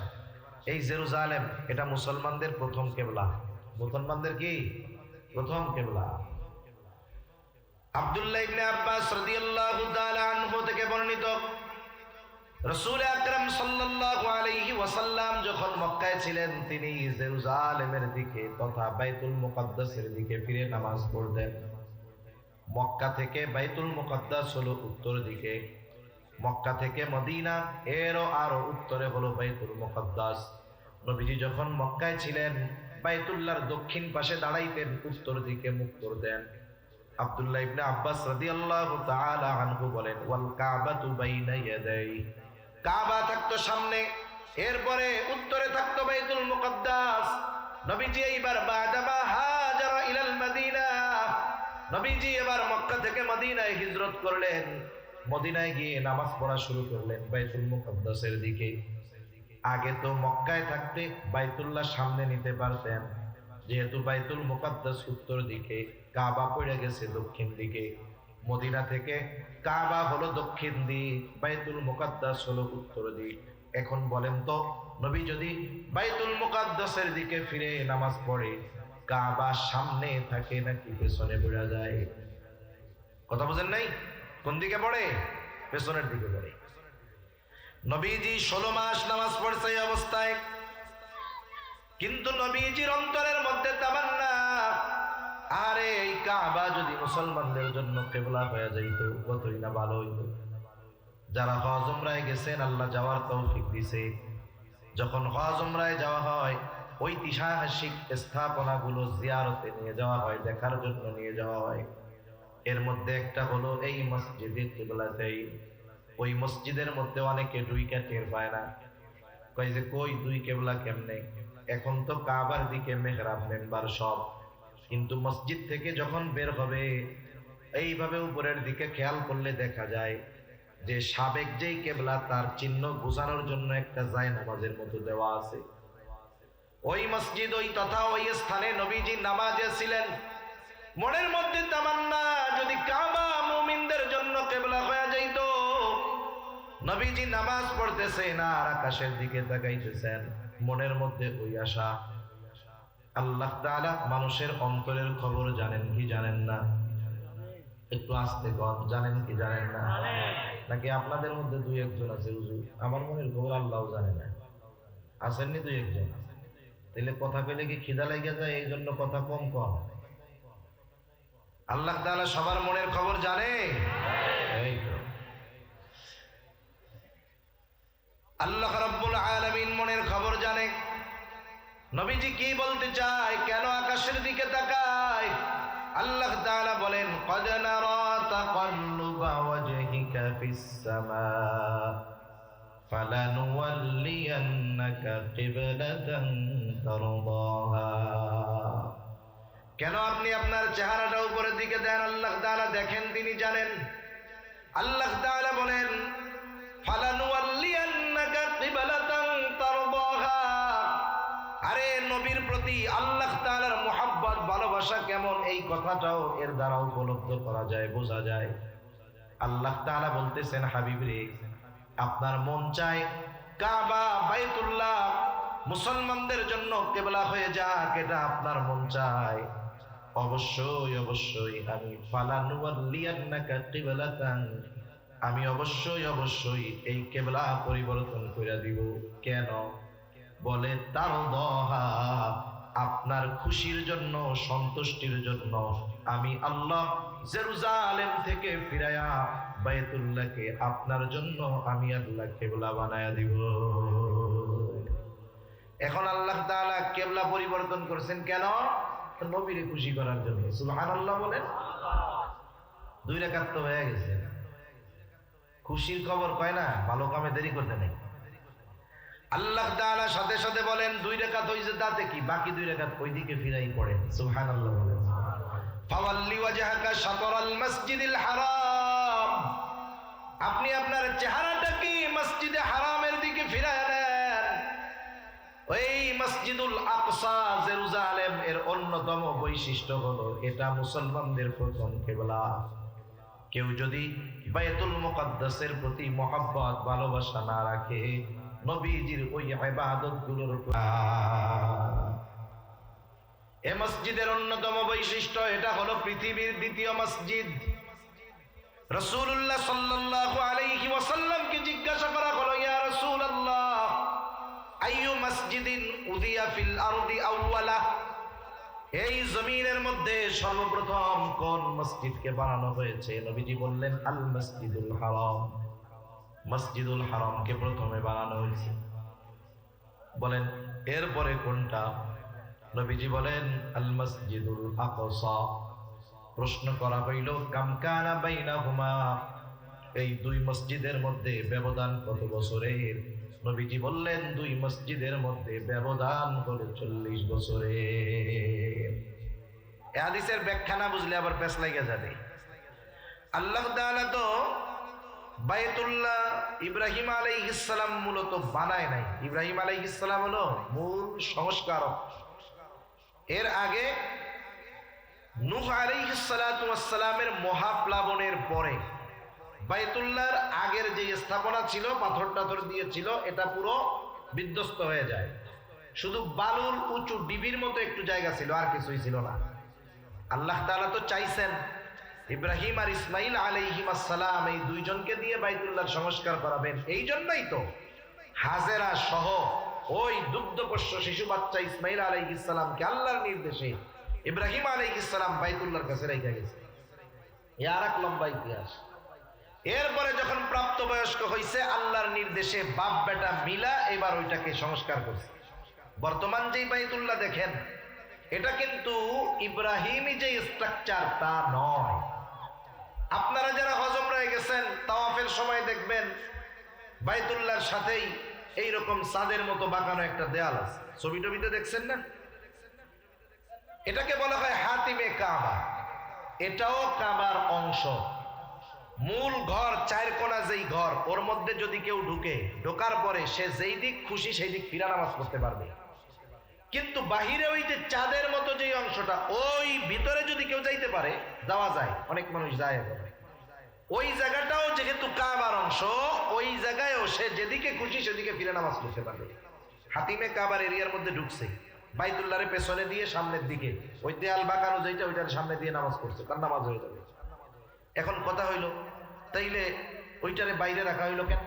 এই জেরুজালেম এটা মুসলমানদের প্রথম কিবলা। মুসলমানদের কি প্রথম কিবলা? আব্দুল্লাহ ইবনে আব্বাস রাদিয়াল্লাহু তাআলা আনহু থেকে বর্ণিত, রাসূল আকরাম সাল্লাল্লাহু আলাইহি ওয়াসাল্লাম যখন মক্কায় ছিলেন, তিনি জেরুজালেমের দিকে তথা বাইতুল মুকাদ্দাসের দিকে ফিরে নামাজ পড়তেন। মক্কা থেকে বাইতুল মুকাদ্দাস হলো উত্তর দিকে, মক্কা থেকে মদিনা এরও আরো উত্তরে হলো বাইতুল মুকাদ্দাস। নবীজি যখন মক্কায় ছিলেন, বাইতুল্লাহর দক্ষিণ পাশে দাঁড়াইতেন, উত্তর দিকে মুখ করতেন। আব্দুল্লাহ ইবনে আব্বাস রাদিয়াল্লাহু তাআলা আনহু বলেন, ওয়াল কাবাতু বাইনা ইয়াদাই, কাবা থাকতো সামনে, এরপরে উত্তরে থাকতো বাইতুল মুকাদ্দাস। নবীজি এইবার বাদামা হাজারা ইলাল মদিনা, নবীজি এবার মক্কা থেকে মদিনায় হিজরত করলেন। মদিনায় গিয়ে নামাজ পড়া শুরু করলেন বাইতুল মুকাদ্দাসের দিকে। আগে তো মক্কায় থাকতে বাইতুল্লাহ সামনে নিতে পারতেন, যেহেতু বাইতুল মুকাদ্দাস উত্তর দিকে, কাবা পড়ে গেছে দক্ষিণ দিকে। মদিনা থেকে কাবা হলো দক্ষিণ দিক, বাইতুল মুকাদ্দাস হলো উত্তর দিক। এখন বলেন তো, নবী যদি বাইতুল মুকাদ্দাসের দিকে ফিরে নামাজ পড়ে, কাবা সামনে থাকে নাকি পেছনে পড়ে যায়? কথা বুঝেন নাই? কোন দিকে পড়ে? পেছনের দিকে পড়ে। নবীজি 16 মাস নামাজ পড়ছে এই অবস্থায়, কিন্তু নবীজির অন্তরের মধ্যে তামান্না, আরে এই কাবা যদি মুসলমানদের জন্য কিবলা হয়ে যাইতো কতই না ভালো হইতো। যারা হজ উমরায় গেছেন, আল্লাহ যাওয়ার তৌফিক দিছে। যখন হজ উমরায় যাওয়া হয়, ঐতিহাসিক স্থাপনাগুলো জিয়ারতে নিয়ে যাওয়া হয়, দেখার জন্য নিয়ে যাওয়া হয়। এর মধ্যে একটা হলো এই মসজিদে কিবলাতেই। ওই মসজিদের মধ্যে অনেকে দুইটা টের পায় না, কয় যে কই দুই কিবলা কেমনে? এখন তো কাবার দিকে মেহরাব মেম্বার সব, কিন্তু মসজিদ থেকে যখন বের হবে এইভাবে উপরের দিকে খেয়াল করলে দেখা যায় যে সাবেক যেই কিবলা তার চিহ্ন বোঝানোর জন্য একটা জায়নামাজের মতো দেওয়া আছে। ওই মসজিদ, ওই তথা ওই স্থানে নবীজি নামাজে ছিলেন। মনের মধ্যে তামান্না, যদি কাবা মুমিনদের জন্য কিবলা হয়ে যাইত। নবীজি নামাজ পড়তেছেন আর আকাশের দিকে তাকাইতেছেন, মনের মধ্যে ওই আশা। আল্লাহ তাআলা মানুষের অন্তরের খবর জানেন কি জানেন না? একটু আস্তে কন, জানেন কি জানেন না? নাকি আপনাদের মধ্যে দুই একজন আছে হুজুর আমার মনের খবর আল্লাহও জানে না? আসেননি দুই একজন? তাহলে কথা পেলে কি খিদা লেগে যায়, এই জন্য কথা কম কম? আল্লাহ তাআলা সবার মনের খবর জানে। এই তো আল্লাহ রাব্বুল আলামিন মনের খবর জানে। নবীজি কি বলতে চায়, কেন আকাশের দিকে তাকায়? আল্লাহ তাআলা বলেন, ক্বাদ নারা তাকাল্লুবা ওয়াজহিকা ফিস সামা ফালানুওয়াল্লিয়ান্নাকা কিবলাতান তারদাহা। কেন আপনি আপনার চেহারাটা উপরের দিকে দেন? আল্লাহ তাআলা দেখেন, তিনি জানেন। আল্লাহ তাআলা বলেন, ফালানুওয়াল্লিয়ান্নাকা কিবলাতান তারদাহা। আরে নবীর প্রতি আল্লাহ তাআলার মুহাব্বত, ভালোবাসা কেমন, এই কথাটাও এর দ্বারা উপলব্ধ করা যায়, বোঝা যায়। আল্লাহ তাআলা বলতেছেন, হাবিব রে, আপনার মন চায় কাবা বাইতুল্লাহ মুসলমানদের জন্য কিবলা হয়ে যাক, এটা আপনার মন চায়। অবশ্যই অবশ্যই আমি ফালানুওয়াল্লিয়ান্নাকা কিবলাতান, আমি অবশ্যই অবশ্যই এই কিবলা পরিবর্তন করে দিব। কেন? বলে তারদাহা, আপনার খুশির জন্য, সন্তুষ্টির জন্য আমি আল্লাহ জেরুজালেম থেকে ফিরায়া বাইতুল্লাহকে আপনার জন্য আমি আল্লাহ কিবলা বানায়া দিব। এখন আল্লাহ তাআলা কিবলা পরিবর্তন করেছেন কেন? নবীরে খুশি করার জন্য। সুবহানাল্লাহ বলেন। 2 রাকাত তো হয়ে গেছে। খুশির খবর কয় না, ভালো কামে দেরি করতে নেই। আল্লাহ তাআলা সাথে সাথে বলেন, 2 রাকাত হইছে তাতে কি, বাকি 2 রাকাত ওই দিকে ফিরাই পড়ে। সুবহানাল্লাহ বলেন। ফাওয়াল্লি ওয়াজহাকা শাতরাল মাসজিদিল হারাম, আপনি আপনার চেহারাটা কি মসজিদে হারামের দিকে ফিরায় নেন। ওই মসজিদুল আকসা জেরুজালেম এর অন্যতম বৈশিষ্ট্য হলো এটা মুসলমানদের প্রথম কিবলা। কেউ যদি বাইতুল মুকাদ্দাসের প্রতি মহব্বত, ভালোবাসা না রাখে, নবীজির ওই ইবাদতগুলোর এই মসজিদের অন্যতম বৈশিষ্ট্য এটা হলো পৃথিবীর দ্বিতীয় মসজিদ। রাসূলুল্লাহ সাল্লাল্লাহু আলাইহি ওয়াসাল্লামকে জিজ্ঞাসা করা হলো, ইয়া রাসূলুল্লাহ, আইয়ু মাসজিদিন উযিয়া ফিল আরদি আউওয়ালা, এই জমিনের মধ্যে সর্বপ্রথম কোন মসজিদকে বানানো হয়েছে? নবীজি বললেন, আল মসজিদুল হারাম, মসজিদুল হারামকে প্রথমে বানানো হয়েছে। বলেন এরপরে কোনটা? নবীজি বলেন, আল মসজিদুল আকসা, প্রশ্ন করা হইল কাম কানা বাইনাহুমা, এই দুই মসজিদের মধ্যে ব্যবধান কত বছরের? নবীজি বললেন দুই মসজিদের মধ্যে ব্যবধান হলো 40 বছরের। এই হাদিসের ব্যাখ্যা না বুঝলে আবার পেছ লাগা যাবে। আল্লাহ তাআলা তো বাইতুল্লাহ ইব্রাহিম আলাইহিস সালাম মূলত বানায় নাই। ইব্রাহিম আলাইহিস সালাম হলো মূল সংস্কারক। এর আগে নূহ আলাইহিস সালাতু ওয়াস সালামের মহাপ্লাবনের পরে বাইতুল্লাহর আগের যে স্থাপনা ছিল, পাথর টাথর দিয়েছিল, এটা পুরো বিধ্বস্ত হয়ে যায়। শুধু বালুর উঁচু ডিবির মতো একটু জায়গা ছিল, আর কিছুই ছিল না। আল্লাহ তাআলা তো চাইছেন ইব্রাহিম আর ইসমাইল আলাইহিমাস সালাম এই দুইজনকে দিয়ে বাইতুল্লাহর সংস্কার করাবেন। এই জন্যই তো হাজেরা সহ ওই দুগ্ধপোষ্য শিশু বাচ্চা ইসমাইল আলাইহিস সালামকে আল্লাহর নির্দেশে ইব্রাহিম আলাইহিস সালাম বাইতুল্লাহর কাছে রেখে গেছে। আর এক লম্বা ইতিহাস। এরপরে যখন প্রাপ্তবয়স্ক হয়েছে, আল্লাহর নির্দেশে বাপ বেটা মিলা এবার ওইটাকে সংস্কার করছে। বর্তমান যেই বাইতুল্লাহ দেখেন, এটা কিন্তু ইব্রাহিমী যে স্ট্রাকচার তা নয়। আপনারা যারা হজ উমরায় গেছেন, তাওয়াফের সময় দেখবেন বাইতুল্লাহর সাথেই এইরকম চাঁদের মতো বাঁকানো একটা দেয়াল আছে, ছবি টবিতে দেখছেন না? এটাকে বলা হয় হাতিমে কাবা। এটাও কাবার অংশ। মূল ঘর, চার কোণা যেই ঘর, ওর মধ্যে যদি কেউ ঢোকার পরে সে যেই দিক খুশি সেই দিক ফিরা নামাজ পড়তে পারবে। কিন্তু বাহিরে ওই যে চাঁদের মতো যে অংশটা, ওই ভিতরে যদি কেউ যাইতে পারে, যাওয়া যায়, অনেক মানুষ যায়। ওই জায়গাটাও যেহেতু কাবার অংশ, ওই জায়গায়ও সে যেদিকে খুশি সেদিকে ফিরে নামাজ পড়তে পারবে। হাতিমে কাবার এরিয়ার মধ্যে ঢুকছে, বাইতুল্লাহর পেছনে দিয়ে সামনের দিকে ওই দেয়াল বাঁকানো যেটা, ওইটার সামনে দিয়ে নামাজ পড়ছে, তার নামাজ হয়ে যাবে। এখন কথা হইল, তাইলে ওইটারে বাইরে রাখা হইল কেন?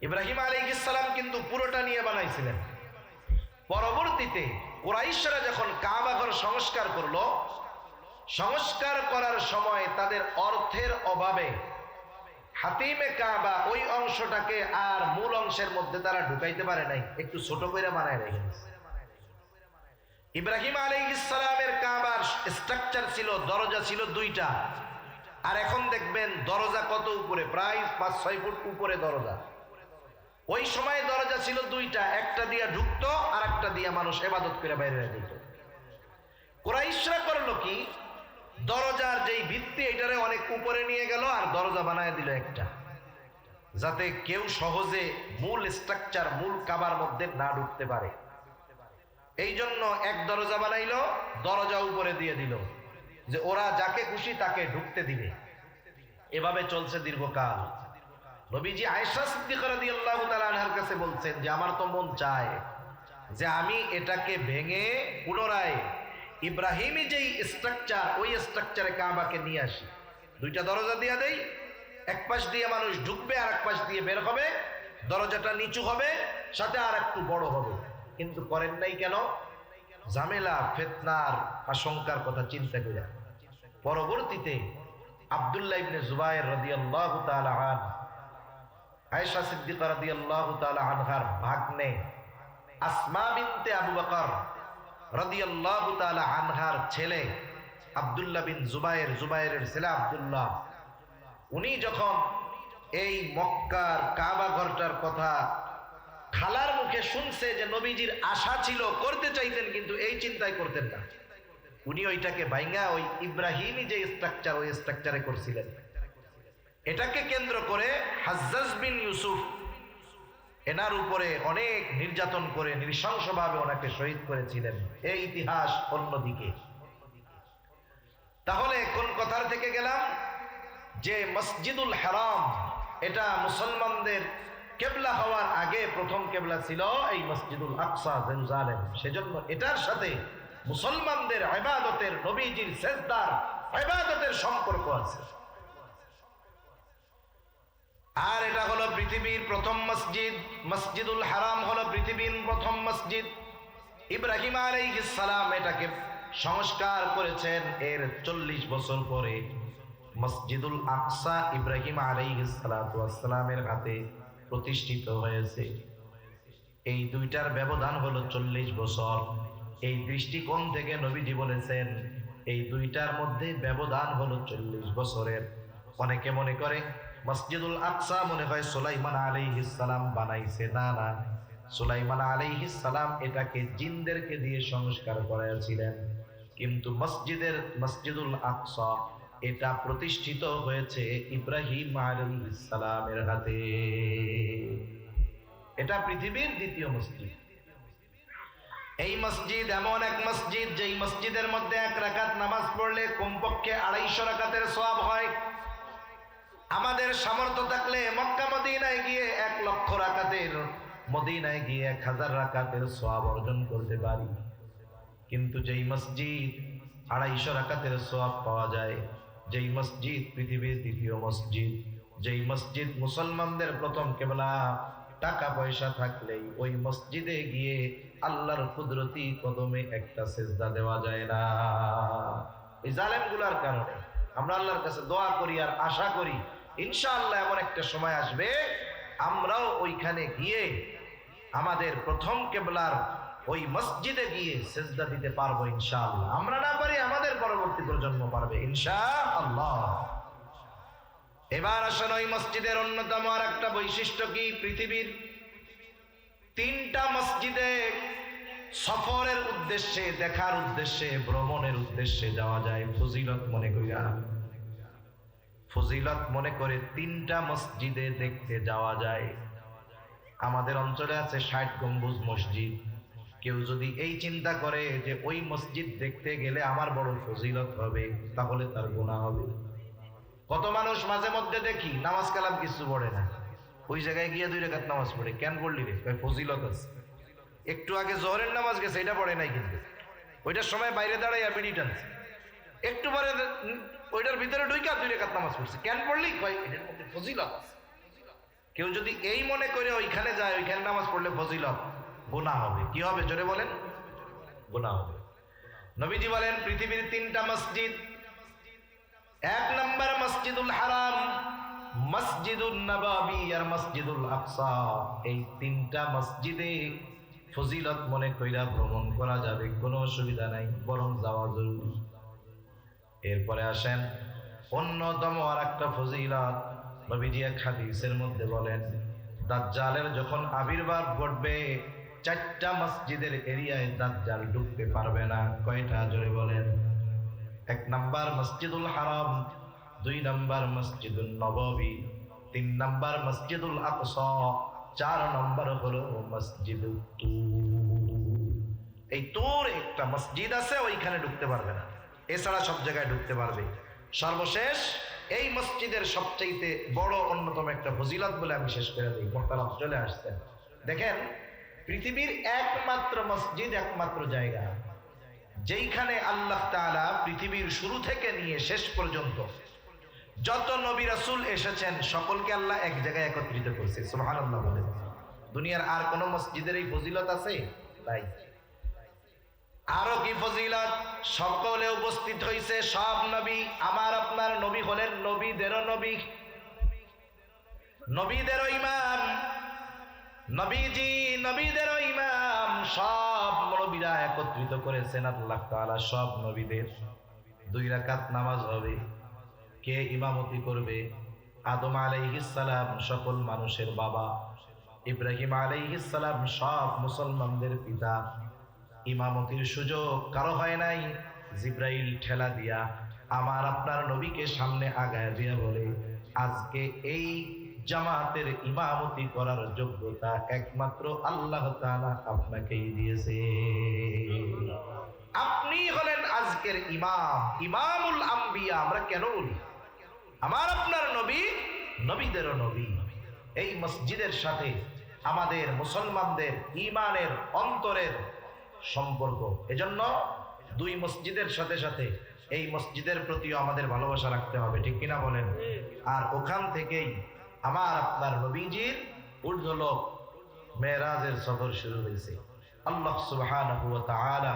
ইব্রাহিম আলাইহিস সালাম কিন্তু পুরোটা নিয়ে বানাইছিলেন। পরবর্তীতে কুরাইশরা যখন কাবা ঘর সংস্কার করলো, সংস্কার করার সময় তাদের অর্থের অভাবে হাতিমে কাবা ওই অংশটাকে আর মূল অংশের মধ্যে তারা ঢুকাইতে পারে নাই, একটু ছোট করে বানায় রেখেছে। ইব্রাহিম আলাইহিস সালামের কাবার স্ট্রাকচার ছিল, দরজা ছিল 2টা। আর এখন দেখবেন দরজা কত উপরে, প্রায় 5-6 ফুট উপরে দরজা। ওই সময় দরজা ছিল 2টা, একটা দিয়া ঢুকতো আর একটা দিয়া মানুষ ইবাদত করে বাইরে যেত। কুরাইশরা করলো কি, দরজার যেই ভিত্তি এটারে অনেক উপরে নিয়ে গেল আর দরজা বানায় দিল একটা, যাতে কেউ সহজে মূল স্ট্রাকচার, মূল কাবার মধ্যে না ঢুকতে পারে। এই জন্য এক দরজা বানাইলো, দরজা উপরে দিয়ে দিল, যে ওরা যাকে খুশি তাকে ঢুকতে দিবে। এভাবে চলছে দীর্ঘকাল। নবীজি আয়েশা সিদ্দিকা রাদিয়াল্লাহু তাআলা আনহার কাছে বলছেন যে আমার তো মন চায় যে আমি এটাকে ভেঙে পুনরায় ইব্রাহিমী যেই স্ট্রাকচার, ওই স্ট্রাকচারে কাবাকে নিয়ে আসি। 2টা দরজা দিয়ে দেই, এক পাশ দিয়ে মানুষ ঢুকবে আর এক পাশ দিয়ে বের হবে, দরজাটা নিচু হবে, সাথে আর একটু বড় হবে। কিন্তু করেন নাই কেন? ঝামেলা, ফিতনার আশঙ্কার কথা চিন্তা করে। পরবর্তীতে আব্দুল্লাহ ইবনে জুবায়ের রাদিয়াল্লাহু তাআলা আনহু, আয়েশা সিদ্দিকা রাদিয়াল্লাহু তাআলা আনহার ভাগ্নে আসমা বিনতে আবু বকর রাদিয়াল্লাহু তাআলা আনহার ছেলে আব্দুল্লাহ বিন জুবায়ের, জুবায়েরের ছেলে আব্দুল্লাহ, উনি যখন এই মক্কার কাবা ঘরটার কথা খালার মুখে শুনছে যে নবীজির আশা ছিল, করতে চাইতেন, কিন্তু এই চিন্তাই করতেন না, উনি ওইটাকে ভাঙা ওই ইব্রাহিমী যে স্ট্রাকচার, ওই স্ট্রাকচারে করছিলেন। এটাকে কেন্দ্র করে হাজ্জাজ বিন ইউসুফ এনার উপরে অনেক নির্যাতন করে নৃশংসভাবে ওনাকে শহীদ করেছিলেন। এই ইতিহাস অন্যদিকে। তাহলে কোন কথার থেকে গেলাম? যে মসজিদুল হারাম এটা মুসলমানদের কেবলা হওয়ার আগে প্রথম কেবলা ছিল এই মসজিদুল আকসা, জেরুজালেম। সেজন্য এটার সাথে মুসলমানদের ইবাদতের, নবীজির সেজদার ইবাদতের সম্পর্ক আছে। আর এটা হলো পৃথিবীর প্রথম মসজিদ। মসজিদুল হারাম হলো পৃথিবীর প্রথম মসজিদ। ইব্রাহিম আলাইহিস সালাম এটাকে সংস্কার করেছেন। এর 40 বছর পরে মসজিদুল আকসা ইব্রাহিম আলাইহিস সালামের হাতে প্রতিষ্ঠিত হয়েছে। এই দুইটার ব্যবধান হলো 40 বছর। এই দৃষ্টিকোণ থেকে নবীজি বলেছেন এই দুইটার মধ্যে ব্যবধান হলো 40 বছরের। অনেকে মনে করে মসজিদুল আকসা মনে হয় সুলাইমান আলাইহিস সালাম বানাইছে। না না, সুলাইমান আলাইহিস সালাম এটাকে জিনদেরকে দিয়ে সংস্কার করাইছিলেন, কিন্তু মসজিদুল আকসা এটা প্রতিষ্ঠিত হয়েছে ইব্রাহিম আলাইহিস সালামের হাতে। এটা পৃথিবীর দ্বিতীয় মসজিদ। এই মসজিদ এমন এক মসজিদ যেই মসজিদের মধ্যে 1 রাকাত নামাজ পড়লে কমপক্ষে 250 রাকাতের সওয়াব হয়। আমাদের সামর্থ্য থাকলে মক্কা মদিনায় গিয়ে 1 লক্ষ রাকাতের, মদিনায় গিয়ে 1000 রাকাতের সওয়াব অর্জন করতে পারি, কিন্তু যেই মসজিদ 250 রাকাতের সওয়াব পাওয়া যায়, যেই মসজিদ পৃথিবীর দ্বিতীয় মসজিদ, যেই মসজিদ মুসলমানদের প্রথম কিবলা, টাকা পয়সা থাকলেই ওই মসজিদে গিয়ে আল্লাহর কুদরতি কদমে একটা সিজদা দেওয়া যায় না। এই জালেমগুলোর কারণে আমরা আল্লাহর কাছে দোয়া করি আর আশা করি ইনশাআল্লাহ এমন একটা সময় আসবে আমরাও ওইখানে গিয়ে আমাদের প্রথম কিবলার ওই মসজিদে গিয়ে সিজদা দিতে পারবো ইনশাআল্লাহ। আমরা না পারি আমাদের পরবর্তী প্রজন্ম পারবে ইনশাআল্লাহ। এবার আসেন ওই মসজিদের অন্যতম আর একটা বৈশিষ্ট্য কি, পৃথিবীর 3টা মসজিদে সফরের উদ্দেশ্যে, দেখার উদ্দেশ্যে, ভ্রমণের উদ্দেশ্যে যাওয়া যায় ফজিলত মনে করিয়া। ফজিলত মনে করে 3টা মসজিদে দেখতে যাওয়া যায়। আমাদের অঞ্চলে আছে 60 গম্বুজ মসজিদ। কেউ যদি এই চিন্তা করে যে ওই মসজিদ দেখতে গেলে আমার বড় ফজিলত হবে, তাহলে তার গুনাহ হবে। কত মানুষ মাঝে মধ্যে দেখি নামাজ কালাম কিছু পড়ে না, ওই জায়গায় গিয়ে 2 রাকাত নামাজ পড়ে। কেন পড়লি রে? ফজিলত আছে। একটু আগে জোহরের নামাজ গেছে, এটা পড়ে নাই, কিন্তু ওইটার সময় বাইরে দাঁড়াইয়া বিড়ি টানছে, একটু পরে ওইটার ভিতরে ঢুইকা 2 রাকাত নামাজ পড়ছে। কেন পড়লি? কয় এটার মধ্যে ফজিলত আছে। কেউ যদি এই মনে করে ওইখানে যায়, ওইখানে নামাজ পড়লে ফজিলত, গুনাহ হবে। কি হবে জোরে বলেন? গুনাহ হবে। নবীজি বলেন পৃথিবীর 3টা মসজিদ, 1 নম্বর মসজিদুল হারাম, মসজিদুল নববী আর মসজিদুল আকসা। এই 3টা মসজিদে ফজিলত মনে কইরা ভ্রমণ করা যাবে, কোনো অসুবিধা নাই, বরং যাওয়া জরুরি। এরপরে আসেন অন্যতম আর একটা ফজিলত। নবীজি এক হাদিসের মধ্যে বলেন দাজ্জালের যখন আবির্ভাব ঘটবে, 4টা মসজিদের এরিয়ায় দাজ্জাল ঢুকতে পারবে না। কয়টা জোরে বলেন? 1 নম্বর মসজিদুল হারাম, 2 নম্বর মসজিদুল নববী, 3 নম্বর মসজিদুল আকসা, 4 নম্বর হলো মসজিদুল তুর। এই তুর একটা মসজিদ আছে, ওইখানে ঢুকতে পারবে না, এছাড়া সব জায়গায় ঢুকতে পারবে। সর্বশেষ এই মসজিদের সবচাইতে বড় অন্যতম একটা ফজিলত বলে আমি শেষ করে দিই। মোহতারাম চলে আসছেন, দেখেন পৃথিবীর একমাত্র মসজিদ, একমাত্র জায়গা যেইখানে আল্লাহ তাআলা পৃথিবীর শুরু থেকে নিয়ে শেষ পর্যন্ত যত নবী রাসূল এসেছেন সকলকে আল্লাহ এক জায়গায় একত্রিত করেছে। সুবহানাল্লাহ বলেন। দুনিয়ার আর কোন মসজিদের এই ফজিলত আছে? নাই। আরো কি ফজিলত? সকলে উপস্থিত হয়েছে সব নবী। আমার আপনার নবী হলেন নবীদেরও নবী, নবীদেরও ইমাম। নবীজি নবীদেরও ইমাম। সব নবীরা একত্রিত করেছেন আল্লাহ তাআলা সব নবীদের। 2 রাকাত নামাজ হবে। কে ইমামতি করবে? আদম আলাইহিস সালাম সকল মানুষের বাবা, ইব্রাহিম আলাইহিস সালাম সব মুসলমানদের পিতা। ইমামতির সুযোগ কারো হয় নাই। জিব্রাইল ঠেলা দিয়া আমার আপনার নবীকে সামনে আগায় দিয়া বলে, আজকে এই জামাতের ইমামতি করার যোগ্যতা একমাত্র আল্লাহ তাআলা আপনাকেই দিয়েছে। আপনি হলেন আজকের ইমাম, ইমামুল আম্বিয়া। আমরা কেন বলি? আমার আপনার নবী নবীদেরও নবী। এই মসজিদের সাথে আমাদের মুসলমানদের ঈমানের অন্তরের সম্পর্ক। এজন্য 2 মসজিদের সাথে সাথে এই মসজিদের প্রতিও আমাদের ভালোবাসা রাখতে হবে, ঠিক কিনা বলেন? আর ওখান থেকেই আমার আপনার নবীজির ঊর্ধ্বলোক মেরাজের সফর শুরু হয়েছে। আল্লাহ সুবহানাহু ওয়া তাআলা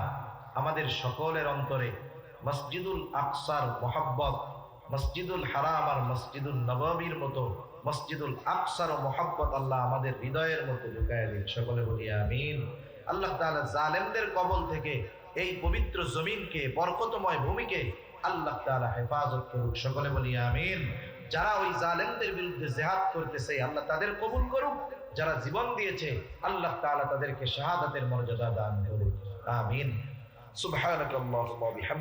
আমাদের সকলের অন্তরে মসজিদুল আকসার মহব্বত, মসজিদুল হারাম আর মসজিদুল নববীর মতো মসজিদুল আকসার মহব্বত আল্লাহ আমাদের হৃদয়ের মধ্যে ঢুকায় দিন। সকলে বলি আমিন। আল্লাহ তাআলা জালেমদের কবল থেকে এই পবিত্র জমিনকে, বরকতময় ভূমিকে আল্লাহ তাআলা হেফাজত করুক। সকলে বলি আমিন। যারা ওই জালেমদের বিরুদ্ধে জিহাদ করতেছে আল্লাহ তাদের কবুল করুক, যারা জীবন দিয়েছে আল্লাহ তাআলা তাদেরকে শাহাদাতের মর্যাদা দান করুক। আমিন। সুবহানাকাল্লাহুম্মা ওয়া বিহামদিকা।